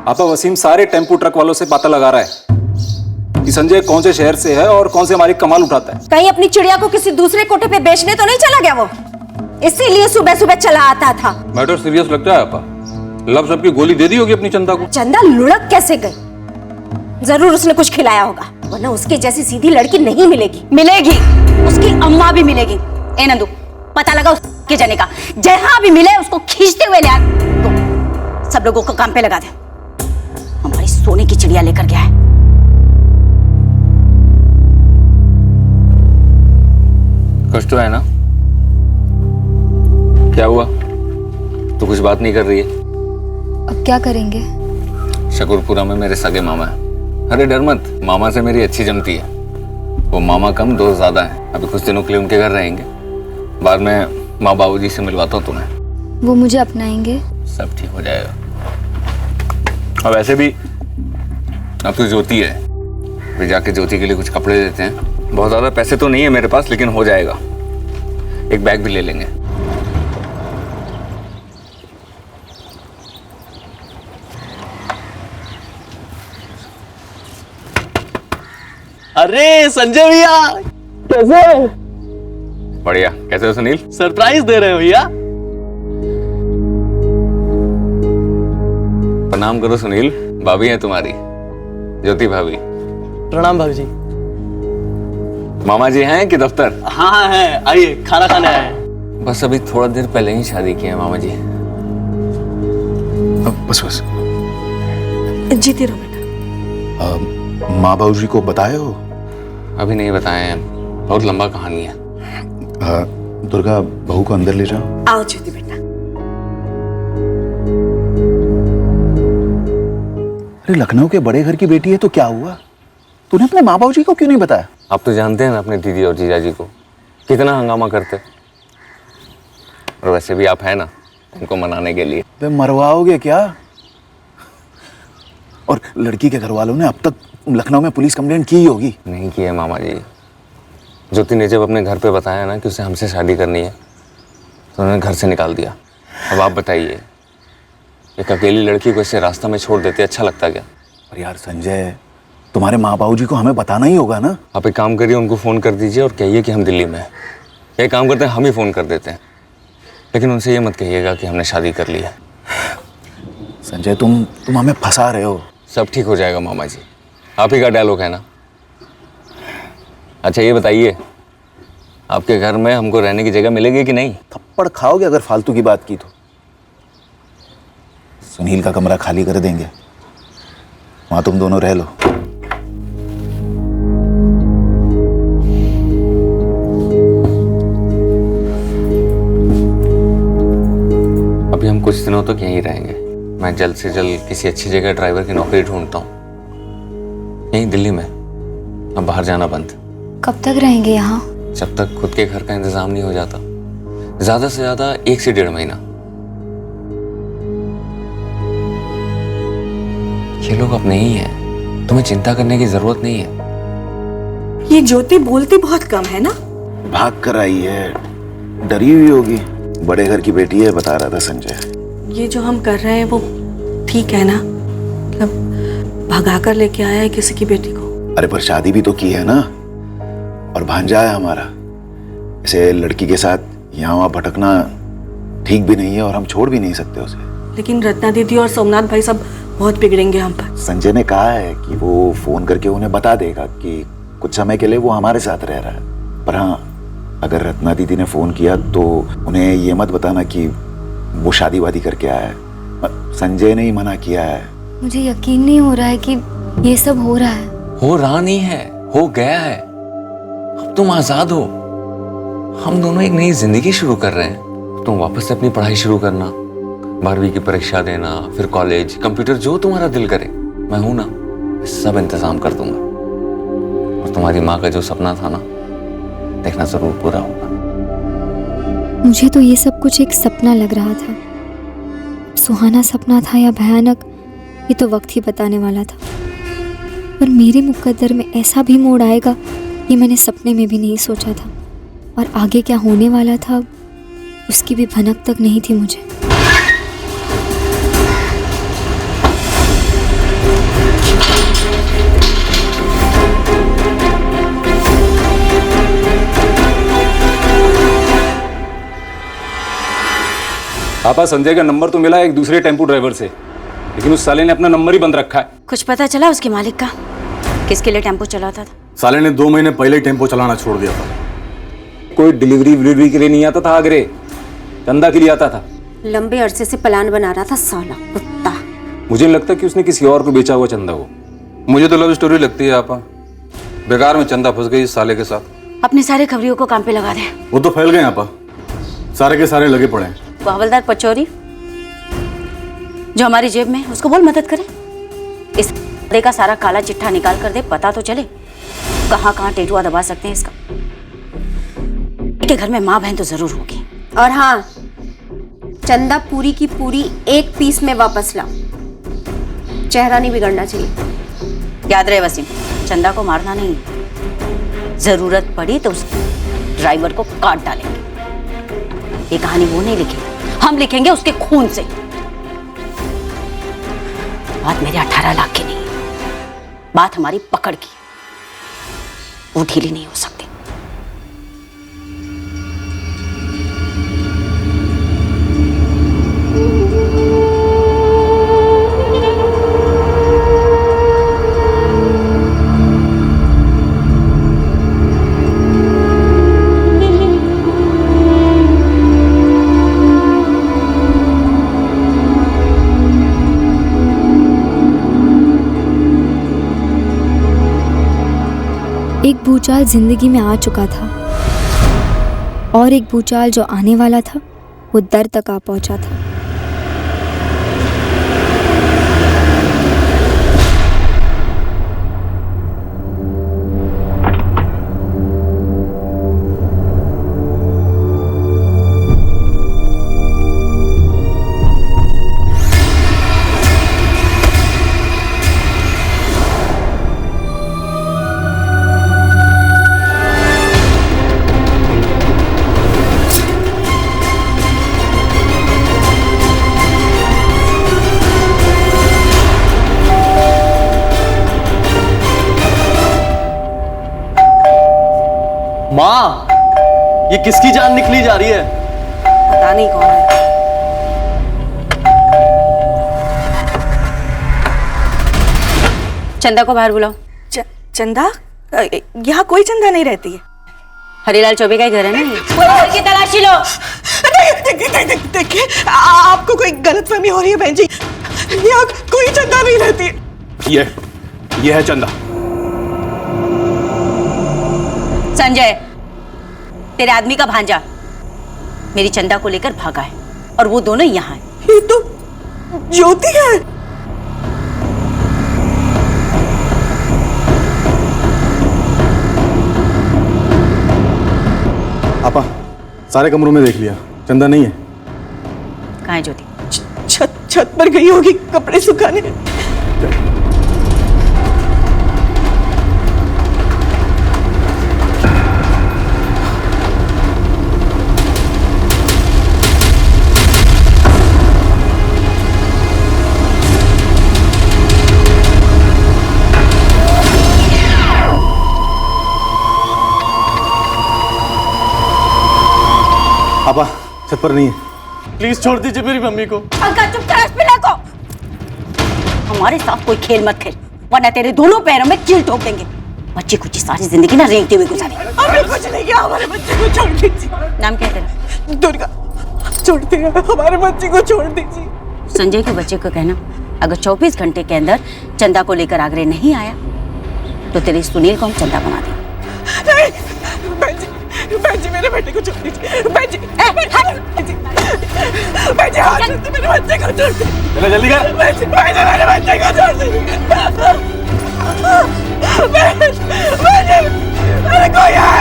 आपका वसीम सारे टेम्पू ट्रक वालों से पता लगा रहा है कि संजय कौन से शहर से है और कौन से हमारी कमाल उठाता है। कहीं अपनी चिड़िया को किसी दूसरे कोठे पे बेचने तो नहीं चला गया वो, इसीलिए सुबह सुबह चला आता था। मैटर सीरियस लगता है आपा। लब सबकी गोली दे दी होगी अपनी चंदा को। चंदा लुढ़क कैसे गई? जरूर उसने कुछ खिलाया होगा, वरना उसके जैसी सीधी लड़की नहीं मिलेगी। मिलेगी, उसकी अम्मा भी मिलेगी। ए नंदू, पता लगा उसके जाने का, जहां भी मिले उसको खींचते हुए ले आ। तो सब लोगों को काम पे लगा दे, हमारी सोने की चिड़िया लेकर गया है। कुछ तो है ना? क्या हुआ? तो कुछ बात नहीं कर रही है? अब क्या करेंगे? शकरपुरा में मेरे सगे मामा है। अरे डर मत, मामा से मेरी अच्छी जमती है। वो मामा कम, दोस्त ज्यादा है। अभी कुछ दिनों के लिए उनके घर रहेंगे, बाद में माँ बाबूजी से मिलवाता हूँ तुम्हें। वो मुझे अपनाएंगे? सब ठीक हो जाएगा। और वैसे भी अब तो ज्योति है, फिर जाके ज्योति के लिए कुछ कपड़े देते हैं। बहुत ज्यादा पैसे तो नहीं है मेरे पास, लेकिन हो जाएगा। एक बैग भी ले लेंगे। अरे संजय भैया, कैसे? बढ़िया। कैसे हो सुनील? सरप्राइज दे रहे हो भैया? प्रणाम करो सुनील, भाभी है तुम्हारी, ज्योति भाभी। प्रणाम भाभी जी। मामा जी हैं कि दफ्तर? हाँ हाँ है, आइए खाना खाने आए। बस अभी थोड़ा देर पहले ही शादी की है मामा जी। बस बस। जीती रहो बेटा। माँ बाबू जी को बताए हो? अभी नहीं बताए हैं, बहुत लंबा कहानी है। दुर्गा, बहू को अंदर ले जाओ। आओ ज्योति बेटा। अरे लखनऊ के बड़े घर की बेटी है तो क्या हुआ? तूने अपने माँ बाबू जी को क्यों नहीं बताया? आप तो जानते हैं ना अपने दीदी और जीजा जी को, कितना हंगामा करते। और वैसे भी आप है ना उनको मनाने के लिए। वे मरवाओगे क्या? और लड़की के घर वालों ने अब तक लखनऊ में पुलिस कंप्लेंट की होगी। नहीं की है मामा जी। ज्योति ने जब अपने घर पे बताया ना कि उसे हमसे शादी करनी है, तो उन्होंने घर से निकाल दिया। अब आप बताइए, एक अकेली लड़की को ऐसे रास्ता में छोड़ देते अच्छा लगता क्या? पर यार संजय, तुम्हारे माँ बाबू जी को हमें बताना ही होगा ना। आप एक काम करिए, उनको फ़ोन कर दीजिए और कहिए कि हम दिल्ली में हैं। एक काम करते हैं, हम ही फ़ोन कर देते हैं, लेकिन उनसे ये मत कहिएगा कि हमने शादी कर ली है। संजय तुम हमें फंसा रहे हो। सब ठीक हो जाएगा मामा जी, आप ही का डायलॉग है ना। अच्छा ये बताइए, आपके घर में हमको रहने की जगह मिलेगी कि नहीं? थप्पड़ खाओगे अगर फालतू की बात की तो। सुनील का कमरा खाली कर देंगे, वहां तुम दोनों रह लो। अभी हम कुछ दिनों तक यहीं रहेंगे। मैं जल्द से जल्द किसी अच्छी जगह ड्राइवर की नौकरी ढूंढता हूँ, यहीं दिल्ली में। अब बाहर जाना बंद। कब तक रहेंगे यहाँ? जब तक खुद के घर का इंतजाम नहीं हो जाता, ज्यादा से ज्यादा 1 से 1.5 महीना। ये लोग अपने ही हैं, तुम्हें चिंता करने की जरूरत नहीं है। ये ज्योति बोलती बहुत कम है ना? भाग कर आई है, डरी हुई होगी। बड़े घर की बेटी है, बता रहा था संजय। ये जो हम कर रहे हैं वो ठीक है ना? मतलब भगा कर लेके आया है किसी की बेटी को। अरे पर शादी भी तो की है ना, और भांजा है हमारा। ऐसे लड़की के साथ यहाँ वहाँ भटकना ठीक भी नहीं है, और हम छोड़ भी नहीं सकते उसे। लेकिन रत्ना दीदी और सोमनाथ भाई सब बहुत बिगड़ेंगे हम पर। संजय ने कहा है कि वो फोन करके उन्हें बता देगा कि कुछ समय के लिए वो हमारे साथ रह रहा है। पर हाँ, अगर रत्ना दीदी ने फोन किया तो उन्हें ये मत बताना कि वो शादी वादी करके आया है। संजय ने ही मना किया है। मुझे यकीन नहीं हो रहा है कि ये सब हो रहा है। हो रहा नहीं है, हो गया है। अब तुम आजाद हो, हम दोनों एक नई जिंदगी शुरू कर रहे हैं। तुम वापस से अपनी पढ़ाई शुरू करना, 12वीं की परीक्षा देना, फिर कॉलेज, कंप्यूटर, जो तुम्हारा दिल करे। मैं हूं ना, सब इंतजाम कर दूंगा। और तुम्हारी माँ का जो सपना था ना, देखना जरूर पूरा होगा। मुझे तो ये सब कुछ एक सपना लग रहा था। सुहाना सपना था या भयानक, ये तो वक्त ही बताने वाला था। पर मेरे मुकद्दर में ऐसा भी मोड़ आएगा, ये मैंने सपने में भी नहीं सोचा था। और आगे क्या होने वाला था, उसकी भी भनक तक नहीं थी मुझे। पापा, संजय का नंबर तो मिला एक दूसरे टेम्पो ड्राइवर से, लेकिन उस साले ने अपना नंबर ही बंद रखा है। कुछ पता चला उसके मालिक का? किसके लिए टेम्पो चलाता था? साले ने 2 महीने पहले ही टेम्पो चलाना छोड़ दिया था। कोई डिलीवरी के लिए नहीं आता था आगरे, चंदा के लिए आता था। लंबे अरसे से प्लान बना रहा था साला कुत्ता। मुझे नहीं लगता कि उसने किसी और को बेचा हुआ चंदा हो। मुझे तो लव स्टोरी लगती है आपा। बेकार में चंदा फंस गई इस साले के साथ। अपने सारे खबरियों को काम पे लगा दे। वो तो फैल गए आपा, सारे के सारे लगे पड़े हैं। वो हवलदार पचौरी जो हमारी जेब में, उसको बोल मदद करे। इस दे का सारा काला चिट्ठा निकाल कर दे, पता तो चले कहाँ कहाँ टेटुआ दबा सकते हैं इसका। के घर में माँ बहन तो जरूर होगी। और हाँ, चंदा पूरी की पूरी 1 पीस में वापस लाओ। चेहरा नहीं बिगड़ना चाहिए। याद रहे वसीम, चंदा को मारना नहीं, जरूरत पड़ी तो उस ड्राइवर को काट डालेंगे। ये कहानी वो नहीं लिखेगी, हम लिखेंगे उसके खून से। बात मेरे 18 लाख की नहीं, बात हमारी पकड़ की। वो ढीली नहीं हो सकती। एक भूचाल जिंदगी में आ चुका था, और एक भूचाल जो आने वाला था वो दर तक आ पहुंचा था। माँ, ये किसकी जान निकली जा रही है? पता नहीं कौन है। चंदा को बाहर बुलाओ। चंदा? यहाँ कोई चंदा नहीं रहती है। हरीलाल चौबे का ही घर है ना ये? कोई घर की तलाशी लो। देखिए, आपको कोई गलतफहमी हो रही है बहन जी। यहाँ कोई चंदा नहीं रहती है। ये है चंदा। संजय, तेरे आदमी का भांजा मेरी चंदा को लेकर भागा है और वो दोनों यहाँ हैं। ये तो ज्योति है। आपा, सारे कमरों में देख लिया, चंदा नहीं है। कहाँ है ज्योति? छत पर गई होगी कपड़े सुखाने। आपा, छत पर नहीं है। प्लीज छोड़ दीजिए मेरी मम्मी को। अंकल चुप कर, पिला को। हमारे साथ कोई खेल मत खेल, वरना तेरे दोनों पैरों में कील ठोक देंगे। बच्ची कुछ सारी जिंदगी ना रेंगते हुए गुजारी। हमें कुछ नहीं किया, हमारे बच्चे को छोड़ दीजिए। नाम क्या है तेरा? दुर्गा। छोड़ दीजिए, हमारे बच्चे को छोड़ दीजिए। संजय के बच्चे को कहना, अगर 24 घंटे के अंदर चंदा को लेकर आगरे नहीं आया तो तेरे सुनील को हम चंदा बना देंगे। बहन जी, मेरे बेटे को छोड़ दीजिए। बहन जी, हाथ से मेरे बच्चे को छोड़ दीजिए। चलो जल्दी कर। बहन जी, मेरे बच्चे को छोड़ दीजिए। अरे कोई है?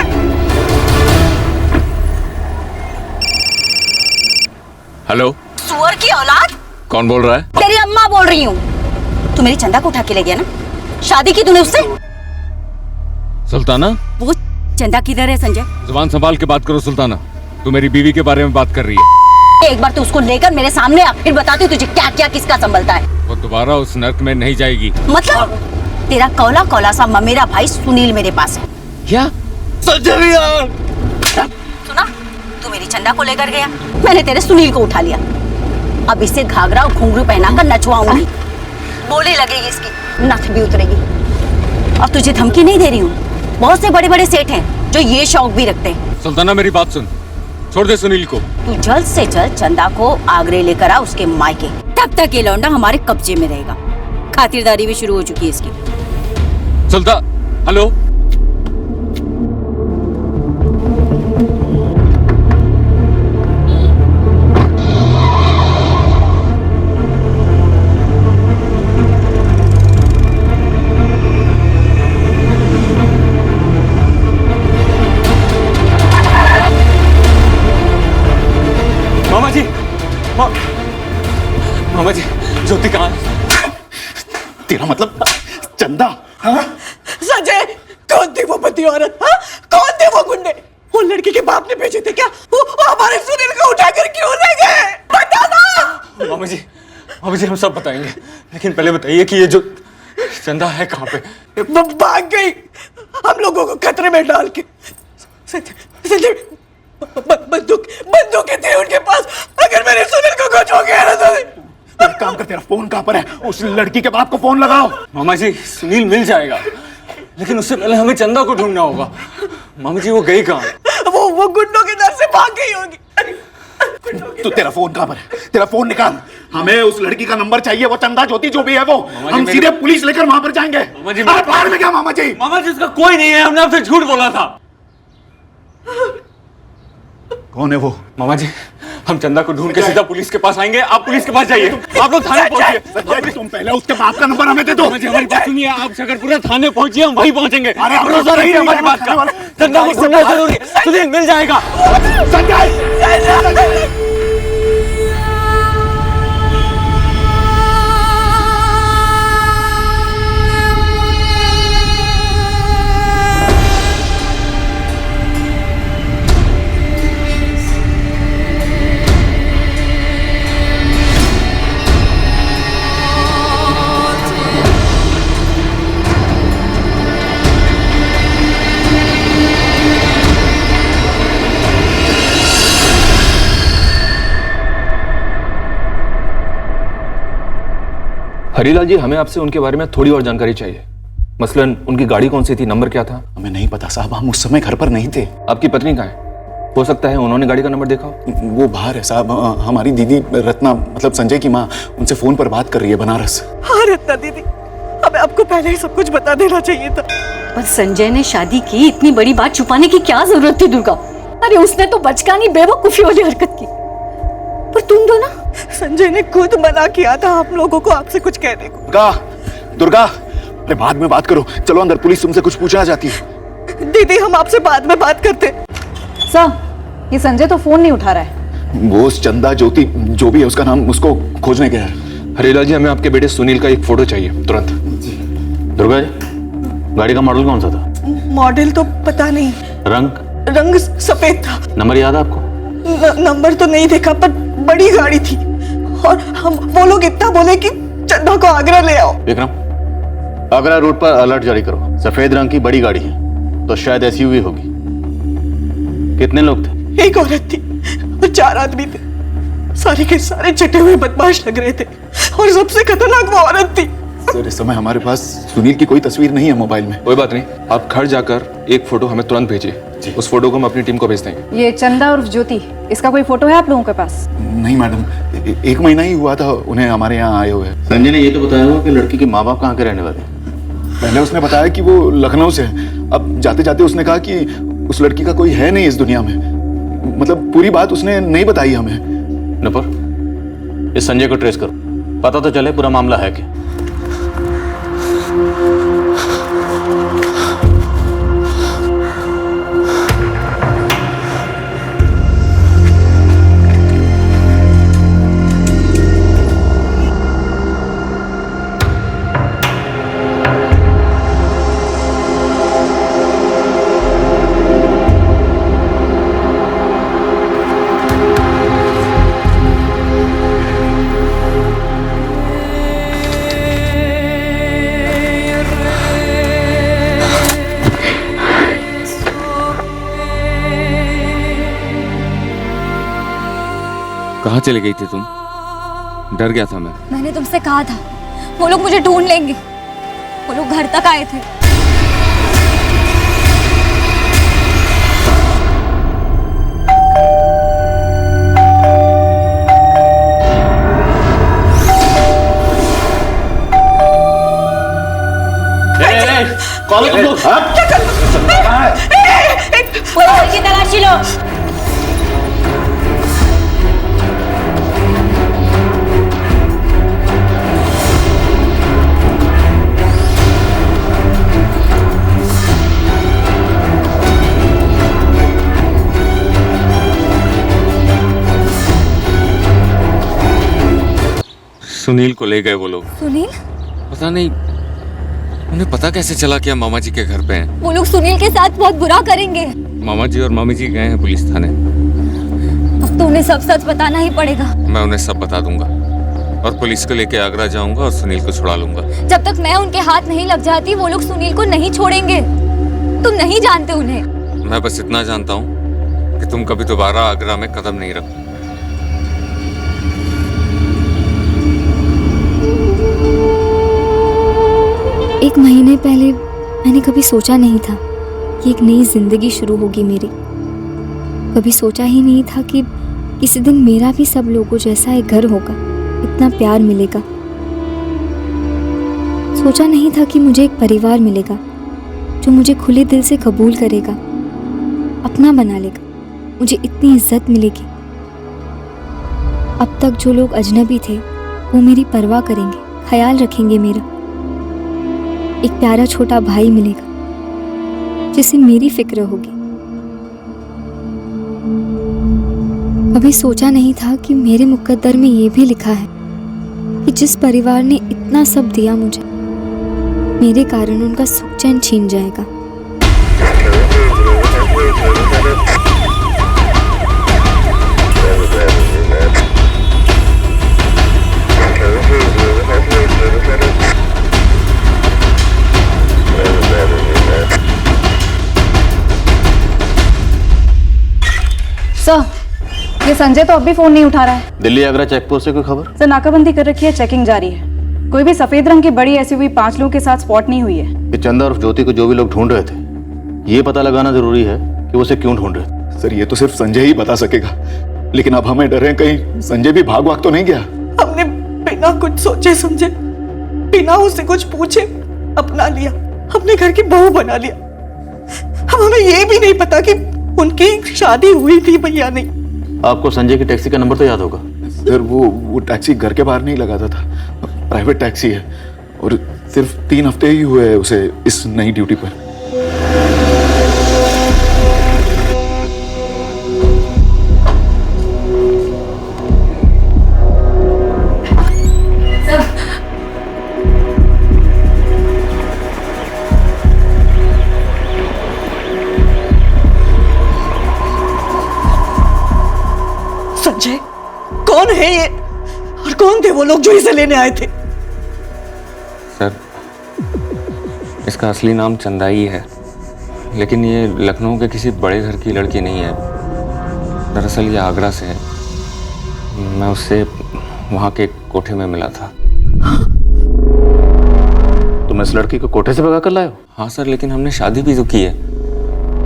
हेलो, सुअर की औलाद। कौन बोल रहा है? तेरी अम्मा बोल रही हूँ। तू मेरी चंदा को उठा के ले गया ना? शादी की तूने उससे? सुल्ताना, वो चंदा किधर है संजय? जुबान संभाल के बात करो सुल्ताना। तू मेरी बीवी के बारे में बात कर रही है। एक बार तू उसको लेकर मेरे सामने आ, फिर बताती हूँ तुझे क्या क्या किसका संभलता है। वो दोबारा उस नर्क में नहीं जाएगी। मतलब तेरा कौला कौला सा ममेरा भाई सुनील मेरे पास है। क्या? सुना, तू मेरी चंदा को लेकर गया, मैंने तेरे सुनील को उठा लिया। अब इसे घाघरा और घुंघरू पहनाकर नचवाऊंगी। बोली लगेगी इसकी, नथ भी उतरेगी। और तुझे धमकी नहीं दे रही हूँ, बहुत से बड़े बड़े सेठ हैं जो ये शौक भी रखते हैं। सुल्ताना मेरी बात सुन, छोड़ दे सुनील को। तू जल्द से जल्द चंदा को आगरे लेकर आ उसके मायके, तब तक ये लौंडा हमारे कब्जे में रहेगा। खातिरदारी भी शुरू हो चुकी है इसकी। हेलो, मामा जी, ज्योति कहाँ है? तेरा मतलब चंदा? हाँ? संजय, कौन थी वो बदी औरत? हाँ? कौन थे वो गुंडे? वो लड़की के बाप ने भेजे थे क्या? वो हमारे सुनील को उठाकर क्यों ले गए? बता ना। मामा जी हम सब बताएंगे, लेकिन पहले बताइए कि ये जो चंदा है कहाँ पे? भाग गई हम लोगों को खतरे में डाल के। संजय, बंदूकें थी उनके पास। अगर मेरे सुनील को कुछ हो गया ना तो एक काम कर, तेरा फोन कहाँ पर है? उस लड़की के बाप को फोन लगाओ। मामा जी, सुनील मिल जाएगा, लेकिन उससे पहले हमें चंदा को ढूंढना होगा। मामा जी, वो गई कहाँ? वो गुंडों के डर से भाग गई होगी। तो तेरा फोन कहाँ पर है? तेरा फोन निकाल, हमें उस लड़की का नंबर चाहिए। वो चंदा ज्योति जो भी है वो, हम सीधे पुलिस लेकर वहां पर जाएंगे। अरे बाहर में क्या मामा जी? मामा जी, उसका कोई नहीं है, हमने आपसे झूठ बोला था। कौन है वो? मामा जी, हम चंदा को ढूंढ के सीधा पुलिस के पास आएंगे। आप पुलिस के पास जाइए, आप लोग थाने पहुंचिए। तुम पहले उसके बाप का नंबर हमें दे दो। हमारी बात सुनिए, आप शकरपुरा थाने पहुंचिए, हम वहीं पहुंचेंगे। अरे भरोसा रखिए हमारी बात का। चंदा को ढूंढना जरूरी है, सुनील मिल जाएगा। संजय, हरीलाल जी, हमें आपसे उनके बारे में थोड़ी और जानकारी चाहिए। मसलन उनकी गाड़ी कौन सी थी, नंबर क्या था? हमें नहीं पता साहब, हम उस समय घर पर नहीं थे। आपकी पत्नी कहाँ है? हो सकता है उन्होंने गाड़ी का नंबर देखा हो। वो बाहर है साहब। हमारी दीदी रत्ना, मतलब संजय की माँ, उनसे फोन पर बात कर रही है बनारस। हाँ रत्ना दीदी, हमें आपको पहले ही सब कुछ बता देना चाहिए था। पर संजय ने शादी की, इतनी बड़ी बात छुपाने की क्या जरूरत थी दुर्गा? अरे उसने तो बचकानी बेवकूफी वाली हरकत की। पर तुम दो ना, संजय ने खुद मना किया था हम लोगों को आपसे कुछ कहने को। दुर्गा, अरे बाद में बात करो, चलो अंदर, पुलिस तुमसे कुछ पूछना चाहती है। दीदी हम आपसे बाद में बात करते। सर, ये संजय तो फोन नहीं उठा रहा है। वो चंदा ज्योति जो भी है उसका नाम, उसको खोजने गया है। हरीलाल जी, हमें आपके बेटे सुनील का एक फोटो चाहिए तुरंत। दुर्गा जी, गाड़ी का मॉडल कौन सा था? मॉडल तो पता नहीं, रंग सफेद था। नंबर याद है आपको? नंबर तो नहीं देखा, पर बड़ी गाड़ी थी। और हम वो लोग इतना बोले कि चंदा को आगरा ले आओ। विक्रम, आगरा रोड पर अलर्ट जारी करो। सफेद रंग की बड़ी गाड़ी है, तो शायद एसयूवी होगी। कितने लोग थे? एक औरत थी और 4 आदमी थे। सारे के सारे चटे हुए बदमाश लग रहे थे और सबसे खतरनाक वो औरत थी। सर, इस समय हमारे पास सुनील की कोई तस्वीर नहीं है मोबाइल में। कोई बात नहीं, आप घर जाकर एक फोटो हमें तुरंत भेजिए। उस फोटो को हम अपनी टीम को भेज देंगे। ये चंदा और ज्योति, इसका कोई फोटो है आप लोगों के पास? नहीं मैडम, 1 महीना ही हुआ था उन्हें हमारे यहाँ आए हुए। संजय ने ये तो बताया हुआ कि लड़की के माँ बाप कहाँ के रहने वाले हैं। पहले उसने बताया कि वो लखनऊ से है। अब जाते जाते उसने कहा कि उस लड़की का कोई है नहीं इस दुनिया में। मतलब पूरी बात उसने नहीं बताई हमें। नपुर, इस संजय को ट्रेस करो, पता तो चले पूरा मामला है क्या। कहाँ चली गई थी तुम? डर गया था मैं। मैंने तुमसे कहा था वो लोग मुझे ढूंढ लेंगे। वो लोग घर तक आए थे। कॉल तुम लोग पुलिस की तलाशी लो। सुनील को ले गए वो लोग। सुनील? पता नहीं उन्हें पता कैसे चला कि हम मामा जी के घर पे हैं। वो लोग सुनील के साथ बहुत बुरा करेंगे। मामा जी और मामी जी गए हैं पुलिस थाने। अब तो उन्हें सब सच बताना ही पड़ेगा। मैं उन्हें सब बता दूंगा और पुलिस को लेके आगरा जाऊंगा और सुनील को छुड़ा लूंगा। जब तक मैं उनके हाथ नहीं लग जाती वो लोग सुनील को नहीं छोड़ेंगे। तुम नहीं जानते उन्हें। मैं बस इतना जानता हूँ कि तुम कभी दोबारा आगरा में कदम नहीं रखो। एक महीने पहले मैंने कभी सोचा नहीं था कि एक नई जिंदगी शुरू होगी मेरी। कभी सोचा ही नहीं था कि किसी दिन मेरा भी सब लोगों जैसा एक घर होगा, इतना प्यार मिलेगा। सोचा नहीं था कि मुझे एक परिवार मिलेगा जो मुझे खुले दिल से कबूल करेगा, अपना बना लेगा, मुझे इतनी इज्जत मिलेगी। अब तक जो लोग अजनबी थे वो मेरी परवाह करेंगे, ख्याल रखेंगे मेरा। एक प्यारा छोटा भाई मिलेगा जिसे मेरी फिक्र होगी। कभी सोचा नहीं था कि मेरे मुकद्दर में ये भी लिखा है कि जिस परिवार ने इतना सब दिया मुझे, मेरे कारण उनका सुख चैन छीन जाएगा। सर, ये संजय तो अब भी फोन नहीं उठा रहा है। दिल्ली आगरा चेक पोस्ट से कोई खबर? सर, नाकाबंदी कर रखी है, चेकिंग जारी है। कोई भी सफेद रंग की बड़ी एसयूवी 5 लोगों के साथ स्पॉट नहीं हुई है। कि चंदा और ज्योति को जो भी लोग ढूंढ रहे थे, ये पता लगाना जरूरी है कि वो उसे क्यों ढूंढ रहे थे। सर ये तो सिर्फ संजय ही बता सकेगा, लेकिन अब हमें डर है कहीं संजय भी भाग तो नहीं गया। हमने बिना कुछ सोचे समझे, बिना उससे कुछ पूछे अपना लिया, अपने घर की बहू बना लिया। अब हमें ये भी नहीं पता कि उनकी शादी हुई थी भैया नहीं। आपको संजय की टैक्सी का नंबर तो याद होगा? सर वो टैक्सी घर के बाहर नहीं लगाता था, प्राइवेट टैक्सी है और सिर्फ 3 हफ्ते ही हुए हैं उसे इस नई ड्यूटी पर। संजय कौन है ये और कौन थे वो लोग जो इसे लेने आए थे? सर इसका असली नाम चंदा ही है, लेकिन ये लखनऊ के किसी बड़े घर की लड़की नहीं है। दरअसल ये आगरा से है। मैं उससे वहाँ के कोठे में मिला था। तुम इस लड़की को कोठे से भगा कर लाए हो? हाँ सर, लेकिन हमने शादी भी तो की है।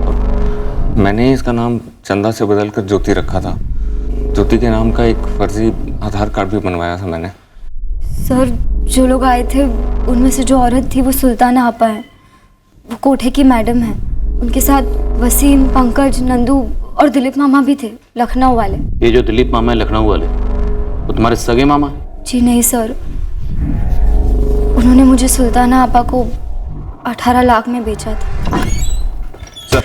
और मैंने इसका नाम चंदा से बदलकर ज्योति रखा था। ज्योति के नाम का एक फर्जी आधार कार्ड भी बनवाया था मैंने। सर जो लोग आए थे उनमें से जो औरत थी वो सुल्ताना आपा है, वो कोठे की मैडम है। उनके साथ वसीम, पंकज, नंदू और दिलीप मामा भी थे, लखनऊ वाले। ये जो दिलीप मामा है लखनऊ वाले, वो तुम्हारे सगे मामा है? जी नहीं सर, उन्होंने मुझे सुल्ताना आपा को 18 लाख में बेचा था। सर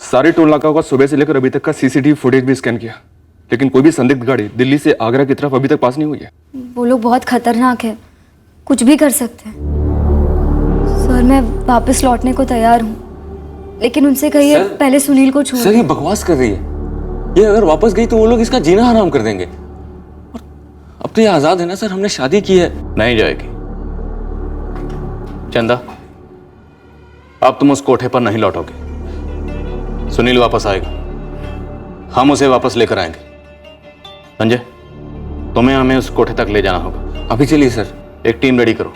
सारे टोल नाकाओं का सुबह से लेकर अभी तक का सीसीटीवी फुटेज भी स्कैन किया, लेकिन कोई भी संदिग्ध गाड़ी दिल्ली से आगरा की तरफ अभी तक पास नहीं हुई है। वो लोग बहुत खतरनाक है, कुछ भी कर सकते हैं। सर मैं वापस लौटने को तैयार हूँ, लेकिन उनसे कहिए पहले सुनील को छोड़। सर ये बकवास कर रही है। ये अगर वापस गई तो वो लोग इसका जीना हराम कर देंगे। और अब तो ये आजाद है ना सर, हमने शादी की है। नहीं जाएगी चंदा, अब तुम उस कोठे पर नहीं लौटोगे। सुनील वापस आएगा, हम उसे वापस लेकर आएंगे। संजय तुम्हें हमें उस कोठे तक ले जाना होगा। अभी चलिए सर। एक टीम रेडी करो,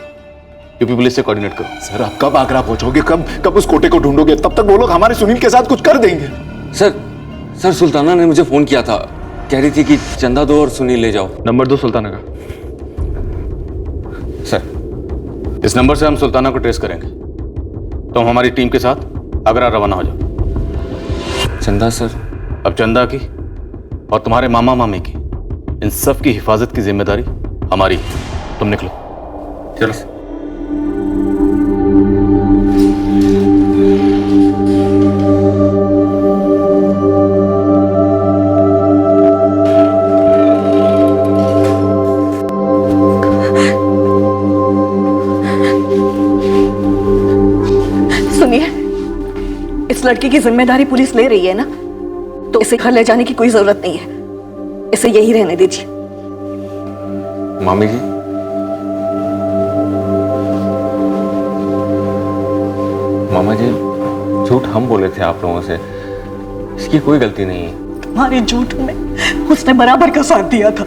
यूपी पुलिस से कोऑर्डिनेट करो। सर आप कब आगरा पहुंचोगे? कब उस कोठे को ढूंढोगे? तब तक वो लोग हमारे सुनील के साथ कुछ कर देंगे। सर सुल्ताना ने मुझे फोन किया था, कह रही थी कि चंदा दो और सुनील ले जाओ। नंबर दो सुल्ताना का। सर इस नंबर से हम सुल्ताना को ट्रेस करेंगे। तुम हमारी टीम के साथ आगरा रवाना हो जाओ। चंदा सर, अब चंदा की और तुम्हारे मामा मामी की, इन सब की हिफाजत की जिम्मेदारी हमारी है। तुम निकलो। चलो। सुनिए, इस लड़की की जिम्मेदारी पुलिस ले रही है ना, तो इसे घर ले जाने की कोई जरूरत नहीं है। इसे यही रहने दीजिए। मामी जी, मामा जी झूठ हम बोले थे आप लोगों से, इसकी कोई गलती नहीं है। तुम्हारे झूठ में उसने बराबर का साथ दिया था।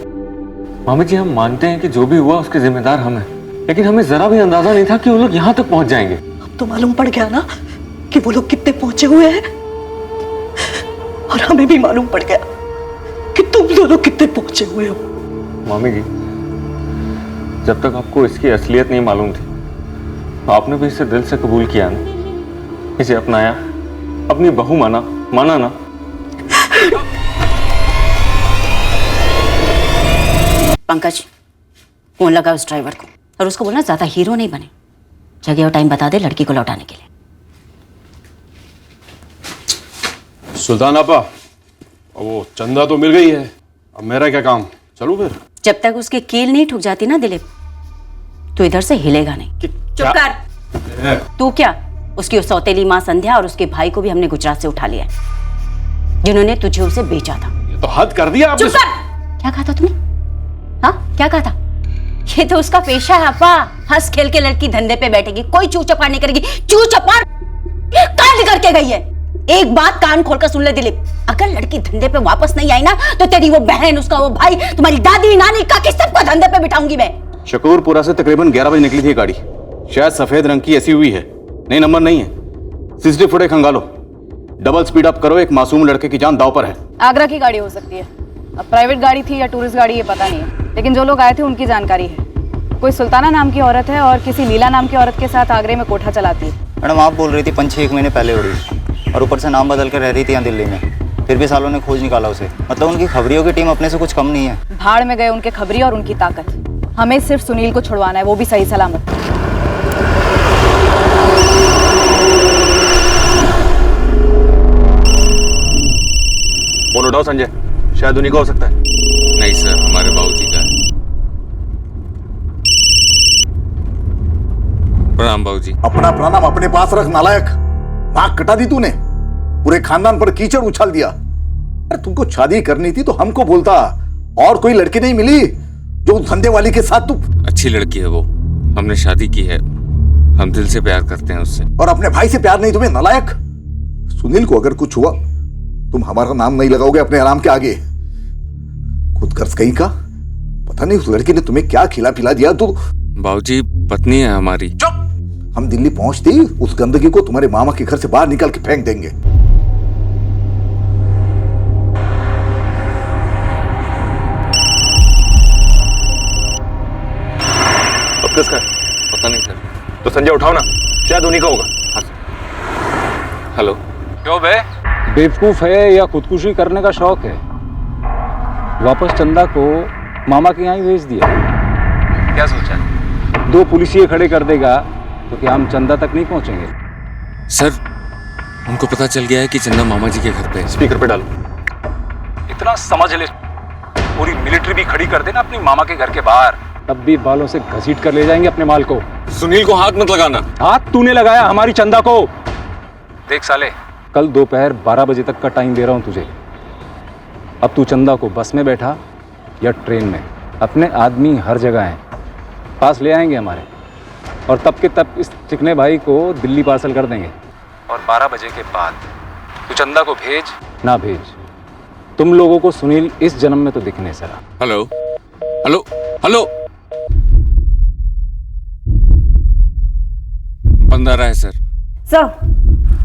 मामी जी हम मानते हैं कि जो भी हुआ उसके जिम्मेदार हम हैं, लेकिन हमें जरा भी अंदाजा नहीं था कि वो लोग यहाँ तक पहुंच जाएंगे। अब तो मालूम पड़ गया ना कि वो लोग कितने पहुंचे हुए हैं, और हमें भी मालूम पड़ गया कि तुम दोनों कितने पहुंचे हुए हो। मामी जी जब तक आपको इसकी असलियत नहीं मालूम थी, आपने भी इसे दिल से कबूल किया ना, इसे अपनाया, अपनी बहू माना ना। पंकज फोन लगा उस ड्राइवर को और उसको बोलना ज्यादा हीरो नहीं बने, जगह और टाइम बता दे लड़की को लौटाने के लिए। सुल्तान आपा, वो चंदा तो मिल गई है, अब मेरा क्या काम? चलूं फिर? जब तक उसकी कील नहीं ठुक जाती ना दिलीप, तो इधर से हिलेगा नहीं। चुप कर। तू क्या, उसकी उस सौतेली माँ संध्या और उसके भाई को भी हमने गुजरात से उठा लिया है, जिन्होंने तुझे उसे बेचा था। ये तो हद कर दिया आपने। चुप कर। क्या कहा था तुमने? हाँ क्या कहा था? ये तो उसका पेशा है अपा, हंस खेल के लड़की धंधे पे बैठेगी, कोई चू चपाड़ नहीं करेगी। चू चपाड़ कान करके गई है। एक बात कान खोलकर सुन ले दिलीप, अगर लड़की धंधे पे वापस नहीं आई ना, तो तेरी वो बहन, उसका वो भाई, तुम्हारी दादी, नानी, काकी सबको धंधे पे बिठाऊंगी मैं। शकूरपुरा से तकरीबन 11 बजे निकली थी गाड़ी। शायद सफेद रंग की ऐसी हुई है, नहीं नंबर नहीं है। सीसीटीवी फुटेज खंगालो, डबल स्पीड अप करो, एक मासूम लड़के की जान दांव पर है। आगरा की गाड़ी हो सकती है, अब प्राइवेट गाड़ी थी या टूरिस्ट गाड़ी ये पता नहीं है, लेकिन जो लोग आए थे उनकी जानकारी है। कोई सुल्ताना नाम की औरत है और किसी लीला नाम की औरत के साथ आगरे में कोठा चलाती है। मैडम आप बोल रही थी 5-6 महीने पहले उड़ी और ऊपर से नाम बदल कर रह रही थी यहाँ दिल्ली में, फिर भी सालों ने खोज निकाला उसे। मतलब उनकी खबरियों की टीम अपने से कुछ कम नहीं है। भाड़ में गए उनके खबरी और उनकी ताकत। हमें सिर्फ सुनील को छुड़वाना है, वो भी सही सलामत। फोन उठाओ संजय, शायद उन्हीं का हो सकता है। नहीं सर, हमारे बाबूजी का है। प्रणाम बाबूजी। अपना प्रणाम अपने पास रख नालायक। नाक कटा दी तूने, पूरे खानदान पर कीचड़ उछाल दिया। अरे तुमको शादी करनी थी तो हमको बोलता, और कोई लड़की नहीं मिली जो उस धंधे वाली के साथ तू। अच्छी लड़की है वो, हमने शादी की है, हम दिल से प्यार करते हैं उससे। और अपने भाई से प्यार नहीं तुम्हें नालायक? सुनील को अगर कुछ हुआ तुम हमारा नाम नहीं लगाओगे अपने आराम के आगे। खुद कर्ज कहीं का, पता नहीं उस लड़की ने तुम्हें क्या खिला पिला दिया। तू बाबूजी पत्नी है हमारी। चुप! हम दिल्ली पहुंचते ही उस गंदगी को तुम्हारे मामा के घर से बाहर निकाल के फेंक देंगे। अब किसका है? पता नहीं सर। तो संजय उठाओ ना, शायद उन्हीं का होगा। हेलो। क्यों बे, बेवकूफ है या खुदकुशी करने का शौक है? वापस चंदा को मामा के यहाँ ही भेज दिया। क्या सोचा? 2 पुलिसिये खड़े कर देगा तो क्या हम चंदा तक नहीं पहुंचेंगे? सर उनको पता चल गया है कि चंदा मामा जी के घर पे है। स्पीकर पे डालो। इतना समझ ले, पूरी मिलिट्री भी खड़ी कर देना अपनी मामा के घर के बाहर, तब भी बालों से घसीट कर ले जाएंगे अपने माल को। सुनील को हाथ मत लगाना। हाथ तूने लगाया हमारी चंदा को। देख साले, कल दोपहर 12 बजे तक का टाइम दे रहा हूं तुझे। अब तू चंदा को बस में बैठा या ट्रेन में, अपने आदमी हर जगह हैं, पास ले आएंगे हमारे, और तब के तब इस चिकने भाई को दिल्ली पार्सल कर देंगे। और 12 बजे के बाद तू चंदा को भेज ना भेज, तुम लोगों को सुनील इस जन्म में तो दिखने सरा। हेलो हेलो हेलो, बंद आ रहा है सर। सर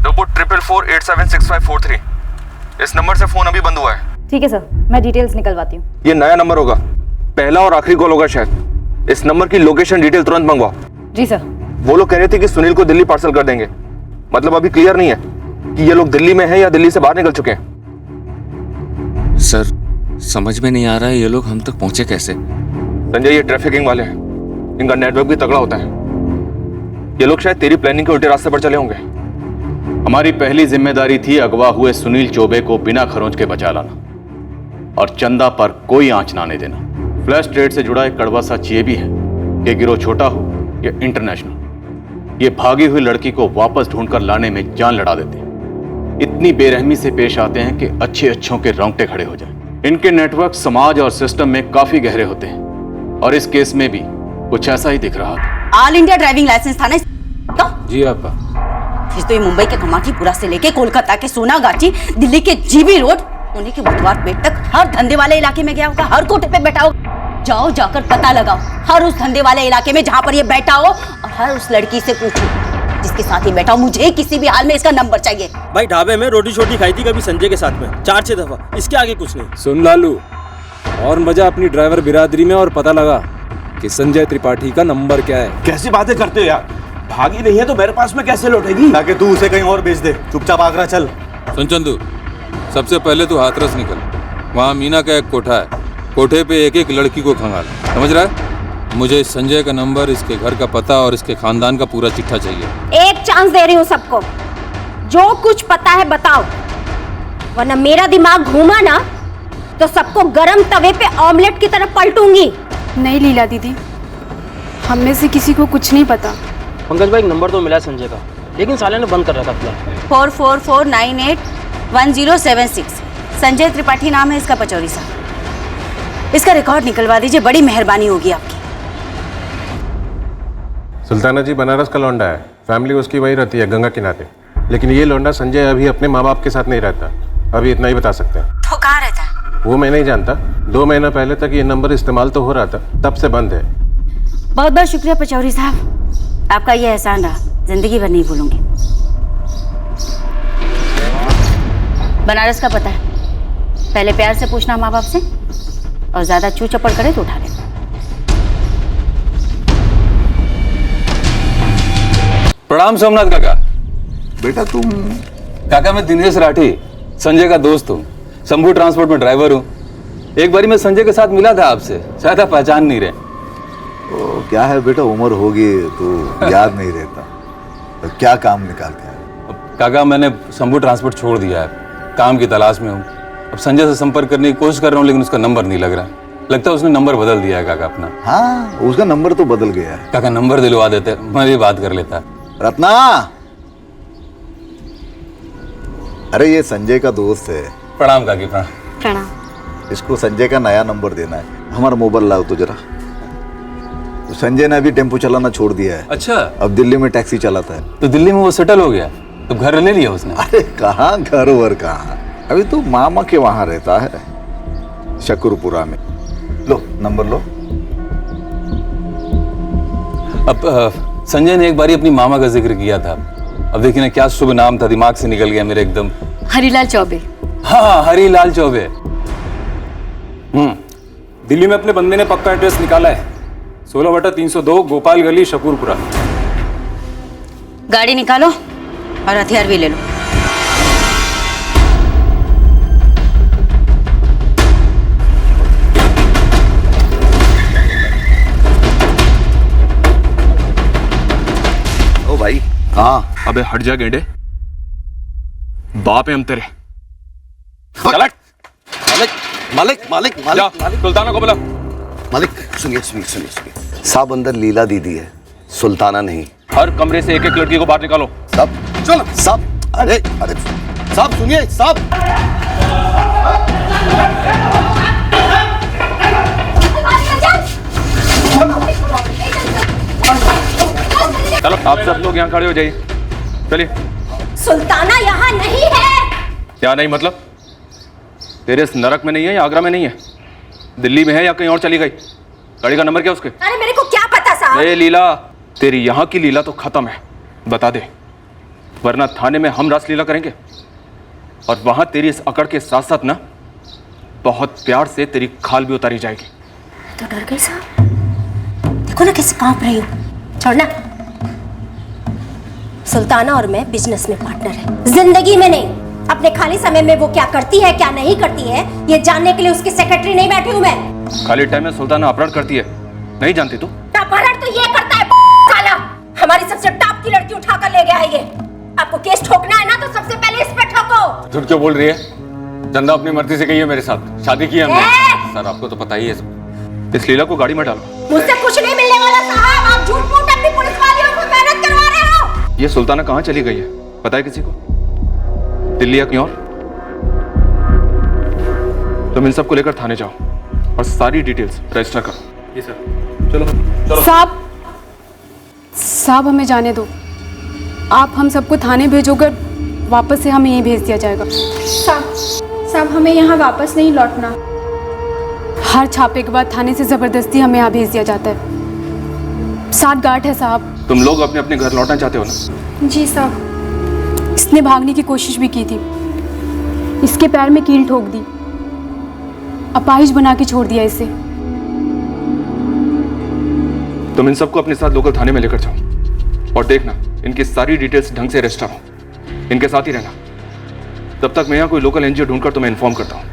रोबोट 444876543, इस नंबर से फोन अभी बंद हुआ है। ठीक है सर, मैं डिटेल्स निकलवाती हूँ। ये नया नंबर होगा, पहला और आखिरी कॉल होगा शायद। इस नंबर की लोकेशन डिटेल तुरंत मंगवाओ। जी सर। वो लोग कह रहे थे कि सुनील को दिल्ली पार्सल कर देंगे, मतलब अभी क्लियर नहीं है कि ये लोग दिल्ली में हैं या दिल्ली से बाहर निकल चुके हैं। सर समझ में नहीं आ रहा है ये लोग हम तक पहुंचे कैसे। संजय ये ट्रैफिकिंग वाले हैं, इनका नेटवर्क भी तगड़ा होता है। ये लोग शायद तेरी प्लानिंग के उल्टे रास्ते पर चले होंगे। हमारी पहली जिम्मेदारी थी अगवा हुए सुनील चौबे को बिना खरोंच के बचा लाना और चंदा पर कोई आंच ना आने देना। फ्लैश ट्रेड से जुड़ा एक कड़वा सच ये भी है कि गिरोह छोटा हो या इंटरनेशनल, ये भागी हुई लड़की को वापस ढूंढकर लाने में जान लड़ा देते हैं। इतनी बेरहमी से पेश आते हैं कि अच्छे अच्छों के रोंगटे खड़े हो जाएं। इनके नेटवर्क समाज और सिस्टम में काफी गहरे होते हैं और इस केस में भी कुछ ऐसा ही दिख रहा था। ऑल इंडिया ड्राइविंग लाइसेंस था ना? जी आपका। फिर तो ये मुंबई के कमाटीपुरा से लेके कोलकाता के सोनागाची, दिल्ली के जीबी रोड, पुणे के बुधवार पेट तक हर धंधे वाले इलाके में गया होगा, हर कोठे पे बैठा होगा। जाओ जाकर पता लगाओ हर उस धंधे वाले इलाके में जहां पर ये बैठा हो, और हर उस लड़की से पूछो जिसके साथ ही बैठा हो। मुझे किसी भी हाल में इसका नंबर चाहिए। भाई ढाबे में रोटी छोटी खाई थी कभी संजय के साथ में 4-6 दफा, इसके आगे कुछ नहीं। सुन लालू, और मजा अपनी ड्राइवर बिरादरी में, और पता लगा कि संजय त्रिपाठी का नंबर क्या है। कैसी बातें करते हो यार, भागी नहीं है तो मेरे पास में कैसे लौटेगी? ताकि तू उसे कहीं और भेज दे, चुपचाप आगरा चल। सुन चंदू, सबसे पहले तू हाथरस निकल, वहाँ मीना का एक कोठा है, कोठे पे एक एक लड़की को खंगाल, समझ रहा है? मुझे इस संजय का नंबर, इसके घर का पता और इसके खानदान का पूरा चिट्ठा चाहिए। एक चांस दे रही हूँ सबको, जो कुछ पता है बताओ, वरना मेरा दिमाग घूमा ना तो सबको गरम तवे पे ऑमलेट की तरफ पलटूंगी। नहीं लीला दीदी, हम में से किसी को कुछ नहीं पता। पंकज भाई नंबर तो मिला संजय का, लेकिन साले ने बंद कर रखा था। 4449811076 संजय त्रिपाठी नाम है इसका, पचौरी साहब। इसका रिकॉर्ड निकलवा दीजिए, बड़ी मेहरबानी होगी आपकी। सुल्ताना जी बनारस का लौंडा है, फैमिली उसकी वही रहती है गंगा किनारे, लेकिन ये लौंडा संजय अभी अपने माँ बाप के साथ नहीं रहता। अभी इतना ही बता सकते हैं। तो कहाँ रहता है? वो मैं नहीं जानता, 2 महीना पहले तक ये नंबर इस्तेमाल तो हो रहा था, तब से बंद है। बहुत बहुत शुक्रिया पचौरी साहब, आपका ये एहसान रहा, जिंदगी भर नहीं भूलूंगी। बनारस का पता है, पहले प्यार से पूछना माँ बाप से, और ज्यादा चू चपड़ करे तो उठा लेना। प्रणाम सोमनाथ काका। बेटा तुम? काका मैं दिनेश राठी, संजय का दोस्त हूँ, शंभू ट्रांसपोर्ट में ड्राइवर हूँ। एक बारी मैं संजय के साथ मिला था आपसे, शायद आप पहचान नहीं रहे। तो क्या है बेटा, उम्र होगी तो याद नहीं रहता। तो क्या काम निकालते हैं? काका मैंने शंभू ट्रांसपोर्ट छोड़ दिया है, काम की तलाश में हूँ। अब संजय से संपर्क करने की कोशिश कर रहा हूँ, लेकिन उसका नंबर नहीं लग रहा। लगता है उसने नंबर बदल दिया है काका अपना। हाँ, उसका नंबर तो बदल गया है। काका नंबर दिलवा देते, मैं भी बात कर लेता। रत्ना, अरे ये संजय का दोस्त है। प्रणाम काकी। प्रणाम। इसको संजय का नया नंबर देना है। हमारा मोबाइल लाओ तो जरा। तो संजय ने अभी टेम्पो चलाना छोड़ दिया है। अच्छा, अब दिल्ली में टैक्सी चलाता है। तो दिल्ली में वो सेटल हो गया, तो घर ले लिया उसने? अरे कहाँ घर वर कहाँ, अभी तो मामा के वहां रहता है, शकरपुरा में। लो नंबर लो। अब संजय ने एक बारी अपनी मामा का जिक्र किया था। अब देखिए ना, क्या शुभ नाम था, दिमाग से निकल गया मेरे एकदम। हरीलाल चौबे। हाँ, हरीलाल चौबे। दिल्ली में अपने बंदे ने पक्का एड्रेस निकाला है, 16/302 गोपाल गली, शकरपुरा। गाड़ी निकालो और हथियार भी ले लो। ओ भाई, हाँ। अबे हट जा गेंडे, बाप है हम तेरे। मालिक मालिक मालिक मालिक मालिक सुल्ताना को बुला। मालिक सुनिए सुनिए सुनिए सुनिए, साहब अंदर लीला दीदी है, सुल्ताना नहीं। हर कमरे से एक एक लड़की को बाहर निकालो। साहब चलो साहब। अरे अरे साहब सुनिए साहब। चलो आप सब लोग यहाँ खड़े हो जाइए, चलिए। सुल्ताना यहाँ नहीं है। क्या नहीं मतलब? तेरे इस नरक में नहीं है या आगरा में नहीं है? दिल्ली में है या कहीं और चली गई? गाड़ी का नंबर क्या उसके? अरे मेरे को क्या पता साहब। ए लीला, तेरी यहाँ की लीला तो खत्म है, बता दे, वरना थाने में हम रासलीला करेंगे। और वहां तेरी इस अकड़ के साथ साथ ना बहुत प्यार से तेरी खाल भी उतारी जाएगी। तो डर गई साहब, देखो ना कैसे कांप रही हो। छोड़ना। सुल्ताना और मैं बिजनेस में पार्टनर है, जिंदगी में नहीं। अपने खाली समय में वो क्या करती है क्या नहीं करती है, ये जानने के लिए उसकी सेक्रेटरी नहीं बैठी हूँ मैं। खाली टाइम में सुल्ताना अपहरण करती है, नहीं जानती तू? अपहरण तो ये करता है साला, हमारी सबसे टॉप की लड़की उठा कर ले गया है ये। आपको केस ठोकना है ना तो सबसे पहले इस पे ठोको। झूठ क्यों बोल रही है? चंदा अपनी मर्जी से गई है मेरे साथ, शादी की है हमने। सर आपको तो पता ही है सब। इस लीला को गाड़ी में डालो। मुझसे कुछ नहीं मिलने वाला साहब, आप झूठ मूठ अपनी पुलिस वालियों को मेहनत करवा रहे हो। ये सुल्ताना कहाँ चली गई है, पता है किसी को? दिल्ली या कहीं और? तुम इन सबको लेकर थाने जाओ और सारी डिटेल्स रजिस्टर करो। जी सर। चलो चलो। साहब हमें जाने दो, आप हम सबको थाने भेजोगे, वापस से हमें यहीं भेज दिया जाएगा। साहब हमें यहाँ वापस नहीं लौटना। हर छापे के बाद थाने से जबरदस्ती हमें यहाँ भेज दिया जाता है। 7 गार्ड है साहब। तुम लोग अपने अपने घर लौटना चाहते हो ना? जी साहब। इसने भागने की कोशिश भी की थी, इसके पैर में कील ठोक दी, अपाहिज बना के छोड़ दिया इसे। तुम इन सबको अपने साथ लोकल थाने में लेकर जाओ और देखना इनकी सारी डिटेल्स ढंग से रजिस्टर हो। इनके साथ ही रहना, तब तक मैं यहाँ कोई लोकल एनजीओ ढूंढकर तुम्हें इन्फॉर्म करता हूँ।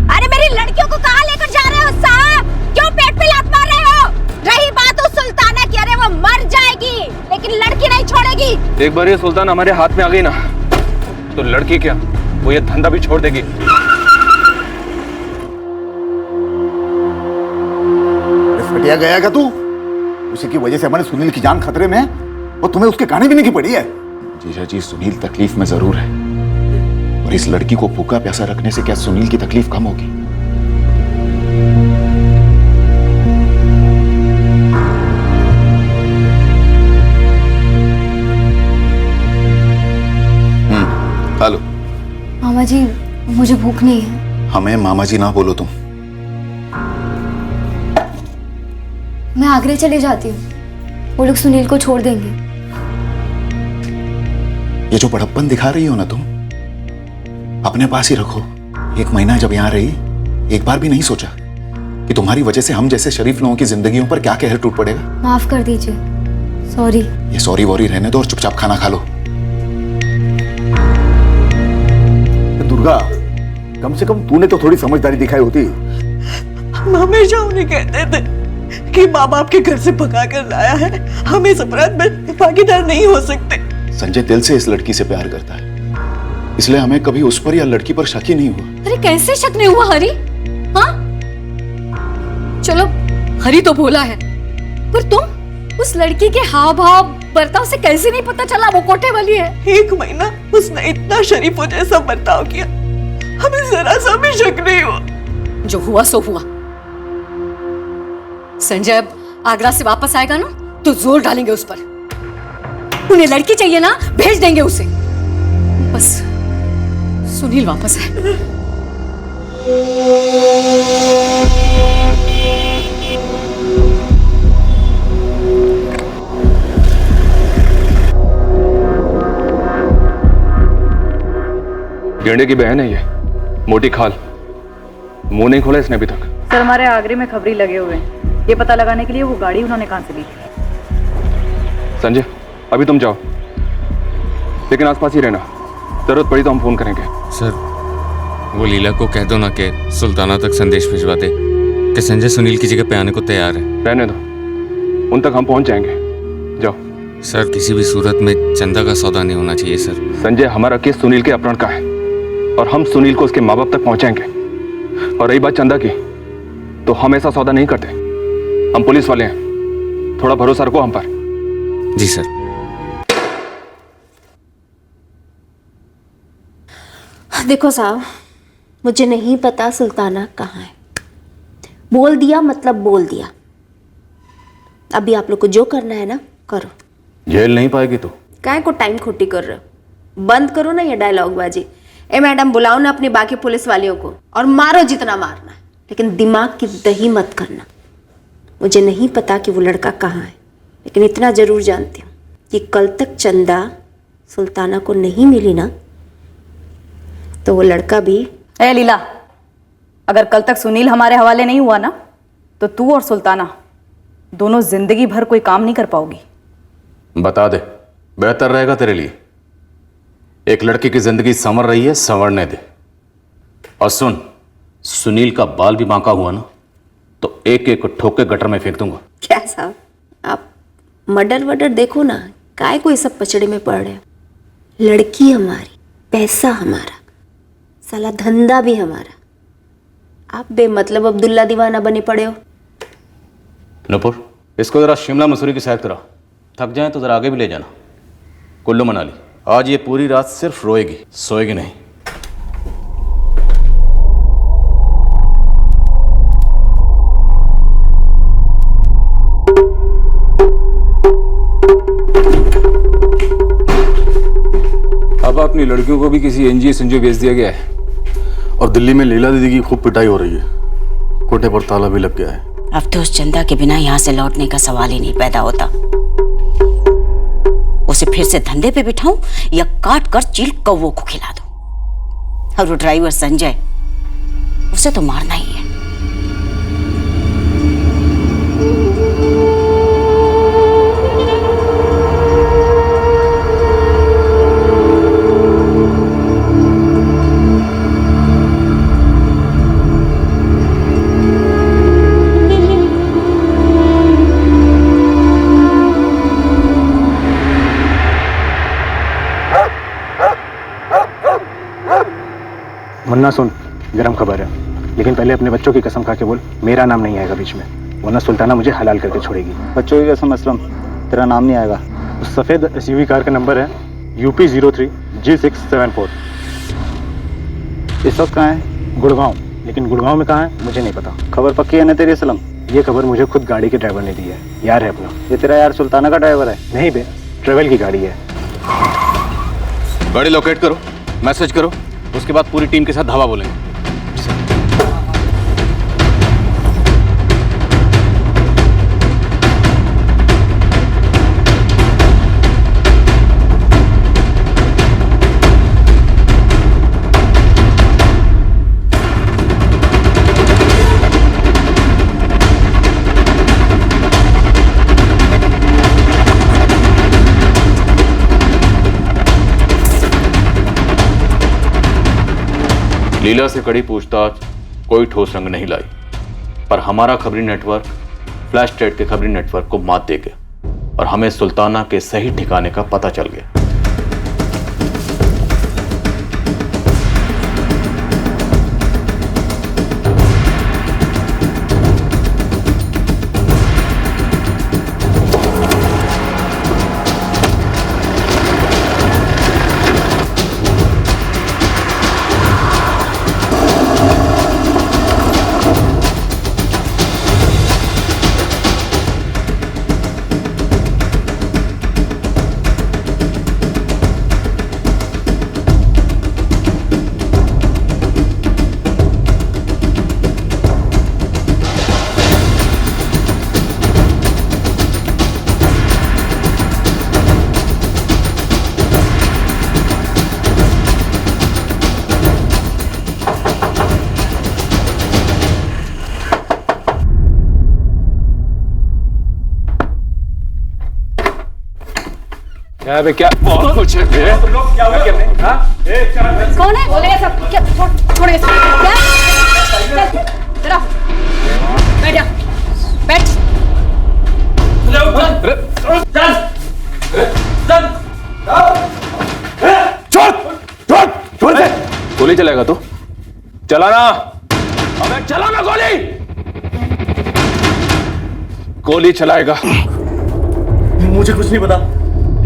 अरे मेरी लड़कियों को कहाँ लेकर जा रहे हो साहब? क्यों पेट पे लात मार रहे हो? रही बात उस सुल्ताना की, अरे वो मर जाएगी लेकिन लड़की नहीं छोड़ेगी। एक बार ये सुल्तान हमारे हाथ में आ गई ना, तो लड़की क्या, वो ये धंधा भी छोड़ देगी। फटिया गया क्या तू? उसी की वजह से हमारे सुनील की जान खतरे में है और तुम्हें उसके गाने भी नहीं की पड़ी है। जीजा जी, सुनील तकलीफ में जरूर है, और इस लड़की को भूखा प्यासा रखने से क्या सुनील की तकलीफ कम होगी? हेलो मामा जी, मुझे भूख नहीं है। हमें मामा जी ना बोलो तुम। मैं आगरे चले जाती हूँ, वो लोग सुनील को छोड़ देंगे। ये जो बड़प्पन दिखा रही हो ना तुम, अपने पास ही रखो। 1 महीना जब यहाँ रही, एक बार भी नहीं सोचा कि तुम्हारी वजह से हम जैसे शरीफ लोगों की जिंदगियों पर क्या कहर टूट पड़ेगा। माफ कर दीजिए, सॉरी। ये सॉरी वॉरी रहने दो और चुपचाप खाना खा लो। दुर्गा, कम से कम तूने तो थोड़ी समझदारी दिखाई होती। हम हमेशा उन्हें कहते थे कि माँ बाप के घर से भगा कर लाया है, हम इस अपराध में भागीदार नहीं हो सकते। संजय दिल से इस लड़की से प्यार करता है, इसलिए हमें कभी उस पर या लड़की पर शक ही नहीं हुआ। अरे कैसे शक नहीं हुआ हरी? हाँ चलो, हरी तो भोला है, पर तुम उस लड़की के हाव भाव बर्ताव से कैसे नहीं पता चला वो कोठे वाली है? 1 महीना उसने इतना शरीफों जैसा बर्ताव किया, हमें जरा सा भी शक नहीं हुआ। जो हुआ सो हुआ। संजय अब आगरा से वापस आएगा ना तो जोर डालेंगे उस पर। उन्हें लड़की चाहिए ना, भेज देंगे उसे, बस सुनील वापस आए। गेंडे की बहन है ये, मोटी खाल। मुंह नहीं खोला इसने अभी तक। सर हमारे आगरे में खबरी लगे हुए हैं, ये पता लगाने के लिए वो गाड़ी उन्होंने कहां से ली थी। संजय अभी तुम जाओ, लेकिन आसपास ही रहना, जरूरत पड़ी तो हम फोन करेंगे। सर वो लीला को कह दो ना कि सुल्ताना तक संदेश भिजवा दे कि संजय सुनील की जगह पे आने को तैयार है। रहने दो, उन तक हम पहुंच जाएंगे। जाओ। सर किसी भी सूरत में चंदा का सौदा नहीं होना चाहिए सर। संजय हमारा केस सुनील के अपहरण का है और हम सुनील को उसके माँ बाप तक पहुंचाएंगे। और रही बात चंदा की, तो हम ऐसा सौदा नहीं करते, हम पुलिस वाले हैं, थोड़ा भरोसा रखो हम पर। जी सर। देखो साहब, मुझे नहीं पता सुल्ताना कहाँ है। बोल दिया मतलब बोल दिया। अभी आप लोग को जो करना है ना करो। जेल नहीं पाएगी तू। काहे को टाइम खोटी कर रहे हो? बंद करो ना ये डायलॉग बाजी। ए मैडम, बुलाओ ना अपने बाकी पुलिस वालियों को और मारो जितना मारना है, लेकिन दिमाग की दही मत करना। मुझे नहीं पता कि वो लड़का कहाँ है, लेकिन इतना जरूर जानती हूँ कि कल तक चंदा सुल्ताना को नहीं मिली ना तो वो लड़का भी। ए लीला, अगर कल तक सुनील हमारे हवाले नहीं हुआ ना तो तू और सुल्ताना दोनों जिंदगी भर कोई काम नहीं कर पाओगी। बता दे, बेहतर रहेगा तेरे लिए। एक लड़की की जिंदगी संवर रही है, संवरने दे। और सुन, सुनील का बाल भी बांका हुआ ना तो एक एक ठोक के गटर में फेंक दूंगा। क्या साहब, आप मर्डर वर्डर देखो ना, काय कोई सब पचड़े में पड़ रहे हो। लड़की हमारी, पैसा हमारा, साला धंधा भी हमारा। आप बेमतलब अब्दुल्ला दीवाना बने पड़े हो। नुपुर, इसको जरा शिमला मसूरी की सैर करा, थक जाए तो जरा आगे भी ले जाना। कुल्लू मनाली, आज ये पूरी रात सिर्फ रोएगी, सोएगी नहीं। अब अपनी लड़कियों को भी किसी एनजीओ संजो भेज दिया गया है। और दिल्ली में लीला दीदी की खूब पिटाई हो रही है, कोठे पर ताला भी लग गया है। अब तो उस चंदा के बिना यहाँ से लौटने का सवाल ही नहीं पैदा होता। उसे फिर से धंधे पे बिठाऊं या काट कर चील कौवों को खिला दूं। और वो ड्राइवर संजय, उसे तो मारना ही है। मुन्ना सुन, गरम खबर है, लेकिन पहले अपने बच्चों की कसम खा के बोल मेरा नाम नहीं आएगा बीच में, वरना सुल्ताना मुझे हलाल करके छोड़ेगी। बच्चों की कसम असलम, तेरा नाम नहीं आएगा। उस सफ़ेद एसयूवी कार का नंबर है UP 03 G674। इस वक्त कहाँ है? गुड़गांव, लेकिन गुड़गांव में कहाँ है मुझे नहीं पता। खबर पक्की है ना तेरी असलम? ये खबर मुझे खुद गाड़ी के ड्राइवर ने दी है, यार है अपना। ये तेरा यार सुल्ताना का ड्राइवर है? नहीं बे, ट्रेवल की गाड़ी है। गाड़ी लोकेट करो, मैसेज करो, उसके बाद पूरी टीम के साथ धावा बोलेंगे। लीला से कड़ी पूछताछ कोई ठोस रंग नहीं लाई, पर हमारा खबरी नेटवर्क फ्लैश ट्रेड के खबरी नेटवर्क को मात दे गया और हमें सुल्ताना के सही ठिकाने का पता चल गया। क्या बे, क्या बहुत कुछ है बे। तुम लोग क्या हुआ? हाँ? कौन है? बोलेगा सब क्या? छोड़ इसको। क्या? चल, जरा बैठ जा, बैठ। छोड़ दे। गोली चलाएगा तो चलाना। अबे चलाना गोली। गोली चलाएगा। मुझे कुछ नहीं पता,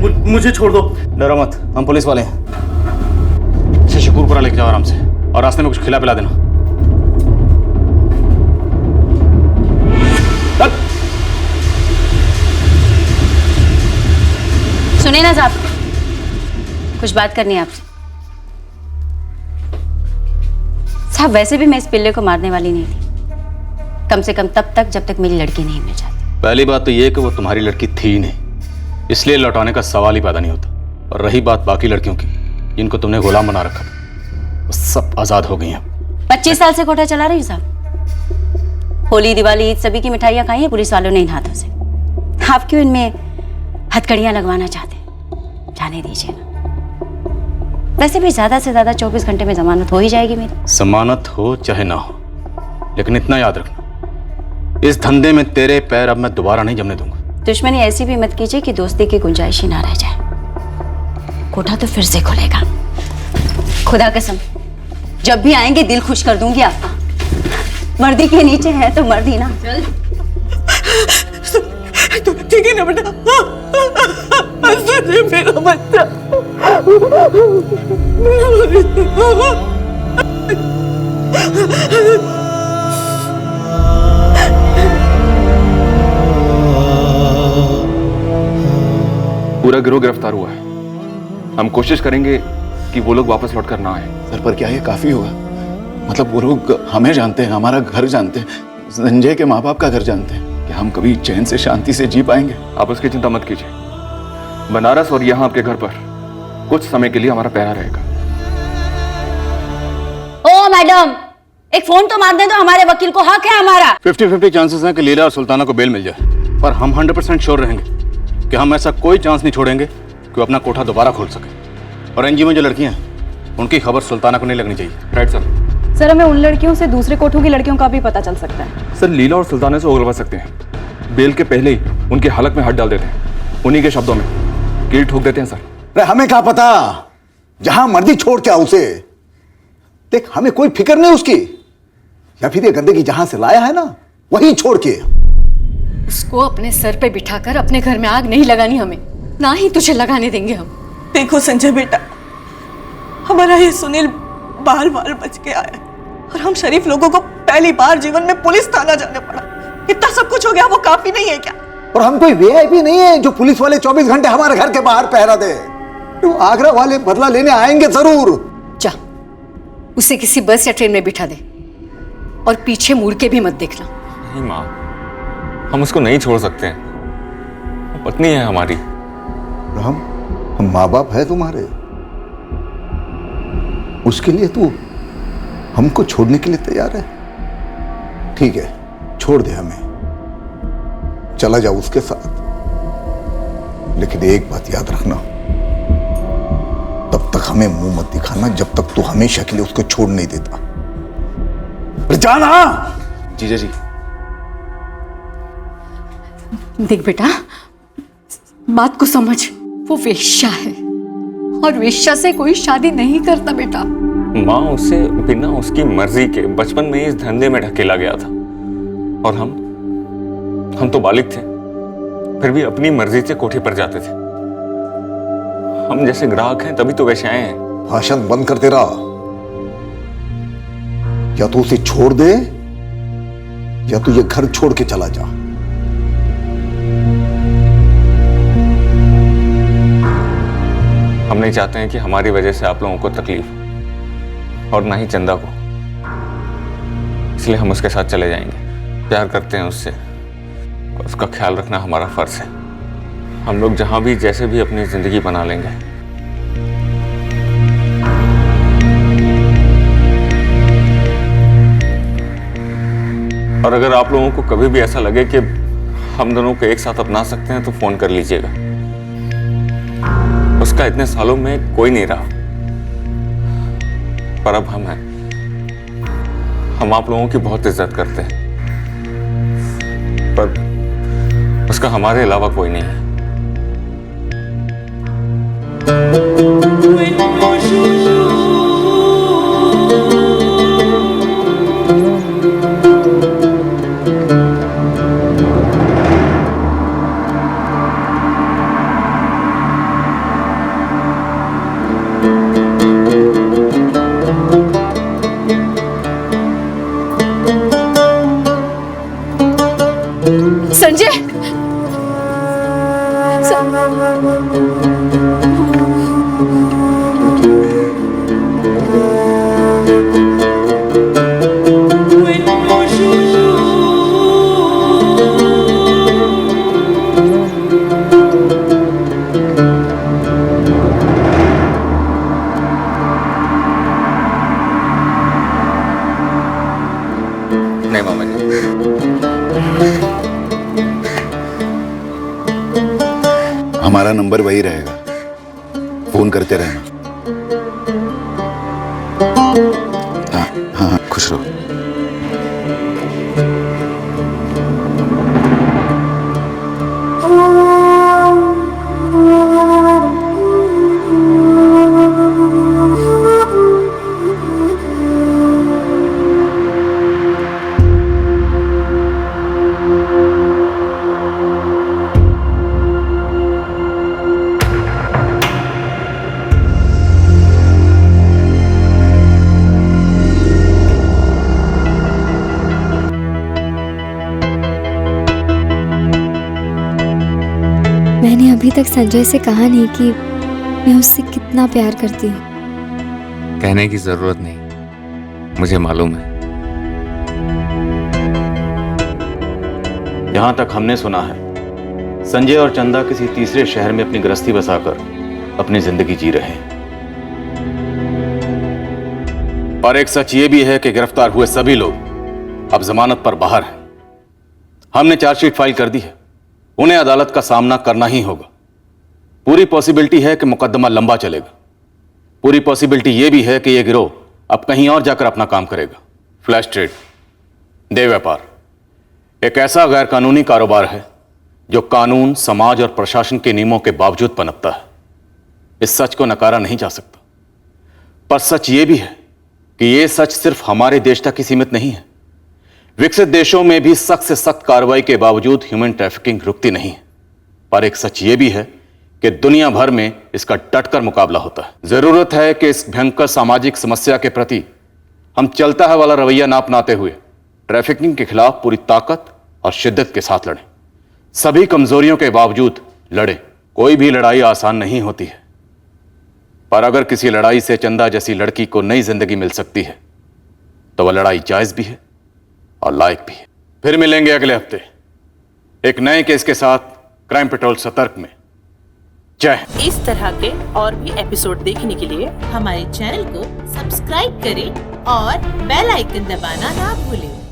मुझे छोड़ दो। डरो मत, हम पुलिस वाले हैं। इसे शकूरपुरा लेके जाओ आराम से, और रास्ते में कुछ खिला पिला देना। सुनिए ना साहब, कुछ बात करनी है आपसे। साहब वैसे भी मैं इस पिल्ले को मारने वाली नहीं थी, कम से कम तब तक जब तक मेरी लड़की नहीं मिल जाती। पहली बात तो ये कि वो तुम्हारी लड़की थी ही नहीं, इसलिए लौटाने का सवाल ही पैदा नहीं होता। और रही बात बाकी लड़कियों की जिनको तुमने गुलाम बना रखा था, वो सब आजाद हो गई हैं। 25 साल से कोठा चला रही हूँ साहब। होली, दिवाली, ईद सभी की मिठाइयाँ खाई हैं पुलिस वालों ने इन हाथों से। आप क्यों इनमें हथकड़ियाँ लगवाना चाहते हैं? जाने दीजिए ना। वैसे भी ज्यादा से ज्यादा 24 घंटे में जमानत हो ही जाएगी मेरी। जमानत हो चाहे ना हो, लेकिन इतना याद रखना, इस धंधे में तेरे पैर अब मैं दोबारा नहीं जमने दूंगा। दुश्मनी ऐसी भी मत कीजिए कि दोस्ती की गुंजाइश ही ना रह जाए। कोठा तो फिर से खुलेगा, खुदा कसम। जब भी आएंगे दिल खुश कर दूंगी आपका। वर्दी के नीचे है तो मर्दी ना। तो ठीक है ना बेटा, मेरा बच्चा। पूरा गिरोह गिरफ्तार हुआ है। हम कोशिश करेंगे कि वो लोग वापस लौट कर ना आए। सर पर क्या ये काफी होगा? मतलब वो लोग हमें जानते हैं, हमारा घर जानते हैं, संजय के माँ बाप का घर जानते हैं। क्या हम कभी चैन से शांति से जी पाएंगे? आप उसकी चिंता मत कीजिए। बनारस और यहाँ आपके घर पर कुछ समय के लिए हमारा पहरा रहेगा। ओ मैडम, एक फोन तो मार दे दो, हमारे वकील को हक है हमारा। 50-50 चांसेस हैं कि लीला और सुल्ताना को बेल मिल जाए, पर हम 100% श्योर रहेंगे कि हम ऐसा कोई चांस नहीं छोड़ेंगे कि वो अपना कोठा दोबारा खोल सके। और एनजीओ में जो लड़कियां हैं, उनकी खबर सुल्ताना को नहीं लगनी चाहिए। Right sir. सर, हमें उन लड़कियों से दूसरे कोठों की लड़कियों का भी पता चल सकता है। सर लीला और सुल्ताना से उगलवा सकते हैं। बेल के पहले ही उनके हलक में हाथ डाल देते हैं, उन्हीं के शब्दों में कील ठोक देते हैं सर। अरे हमें क्या पता, जहां मर्जी छोड़ के आओ उसे। देख, हमें कोई फिक्र नहीं उसकी, या फिर ये गंदगी जहां से लाया है ना वहीं छोड़ के। उसको अपने सर पे बिठाकर अपने घर में आग नहीं लगानी हमें, ना ही तुझे लगाने देंगे हम। देखो संजय बेटा, हमारा ये सुनील बाल बाल बच के आया और हम शरीफ लोगों को पहली बार जीवन में पुलिस थाना जाने पड़ा। इतना सब कुछ हो गया, वो काफी नहीं है क्या? और हम कोई वीआईपी नहीं है जो पुलिस वाले 24 घंटे हमारे घर के बाहर पहरा दे। तो आगरा वाले बदला लेने आएंगे जरूर। जा, उसे किसी बस या ट्रेन में बिठा दे और पीछे मुड़ के भी मत देखना। नहीं माँ, हम उसको नहीं छोड़ सकते हैं, वो पत्नी है हमारी। हम माँ बाप है तुम्हारे, उसके लिए तू हमको छोड़ने के लिए तैयार है? ठीक है, छोड़ दे हमें, चला जा उसके साथ। लेकिन एक बात याद रखना, तब तक हमें मुंह मत दिखाना जब तक तू हमेशा के लिए उसको छोड़ नहीं देता। जाना। जीजा जी, देख बेटा, बात को समझ, वो वेश्या है और वेश्या से कोई शादी नहीं करता बेटा। माँ उसे बिना उसकी मर्जी के बचपन में इस धंधे में ढकेला गया था और हम तो बालिग थे, फिर भी अपनी मर्जी से कोठी पर जाते थे। हम जैसे ग्राहक हैं तभी तो वेश्याएं हैं। भाषण बंद कर तेरा, या तो उसे छोड़ दे या तो ये घर छोड़ के चला जा। हम नहीं चाहते हैं कि हमारी वजह से आप लोगों को तकलीफ, और ना ही चंदा को, इसलिए हम उसके साथ चले जाएंगे। प्यार करते हैं उससे, उसका ख्याल रखना हमारा फर्ज है। हम लोग जहां भी जैसे भी अपनी जिंदगी बना लेंगे। और अगर आप लोगों को कभी भी ऐसा लगे कि हम दोनों को एक साथ अपना सकते हैं तो फोन कर लीजिएगा। उसका इतने सालों में कोई नहीं रहा, पर अब हम हैं। हम आप लोगों की बहुत इज्जत करते हैं, पर उसका हमारे अलावा कोई नहीं है। संजय, नहीं मामा जी, हमारा नंबर वही रहेगा, फोन करते रहना। हाँ हाँ हाँ, खुश रहो। मैंने अभी तक संजय से कहा नहीं कि मैं उससे कितना प्यार करती हूँ। कहने की जरूरत नहीं, मुझे मालूम है। जहां तक हमने सुना है, संजय और चंदा किसी तीसरे शहर में अपनी गृहस्थी बसाकर अपनी जिंदगी जी रहे हैं। और एक सच ये भी है कि गिरफ्तार हुए सभी लोग अब जमानत पर बाहर हैं। हमने चार्जशीट फाइल कर दी है, उन्हें अदालत का सामना करना ही होगा। पूरी पॉसिबिलिटी है कि मुकदमा लंबा चलेगा। पूरी पॉसिबिलिटी यह भी है कि यह गिरोह अब कहीं और जाकर अपना काम करेगा। फ्लैश ट्रेड, देह व्यापार, एक ऐसा गैर कानूनी कारोबार है जो कानून, समाज और प्रशासन के नियमों के बावजूद पनपता है। इस सच को नकारा नहीं जा सकता। पर सच यह भी है कि यह सच सिर्फ हमारे देश तक ही सीमित नहीं है। विकसित देशों में भी सख्त से सख्त कार्रवाई के बावजूद ह्यूमन ट्रैफिकिंग रुकती नहीं है। पर एक सच यह भी है कि दुनिया भर में इसका डटकर मुकाबला होता है। जरूरत है कि इस भयंकर सामाजिक समस्या के प्रति हम चलता है वाला रवैया ना अपनाते हुए ट्रैफिकिंग के खिलाफ पूरी ताकत और शिद्दत के साथ लड़ें। सभी कमजोरियों के बावजूद लड़ें। कोई भी लड़ाई आसान नहीं होती है, पर अगर किसी लड़ाई से चंदा जैसी लड़की को नई जिंदगी मिल सकती है तो वह लड़ाई जायज भी है और लायक भी है। फिर मिलेंगे अगले हफ्ते एक नए केस के साथ क्राइम पेट्रोल सतर्क में। जय। इस तरह के और भी एपिसोड देखने के लिए हमारे चैनल को सब्सक्राइब करें और बेल आइकन दबाना ना भूलें।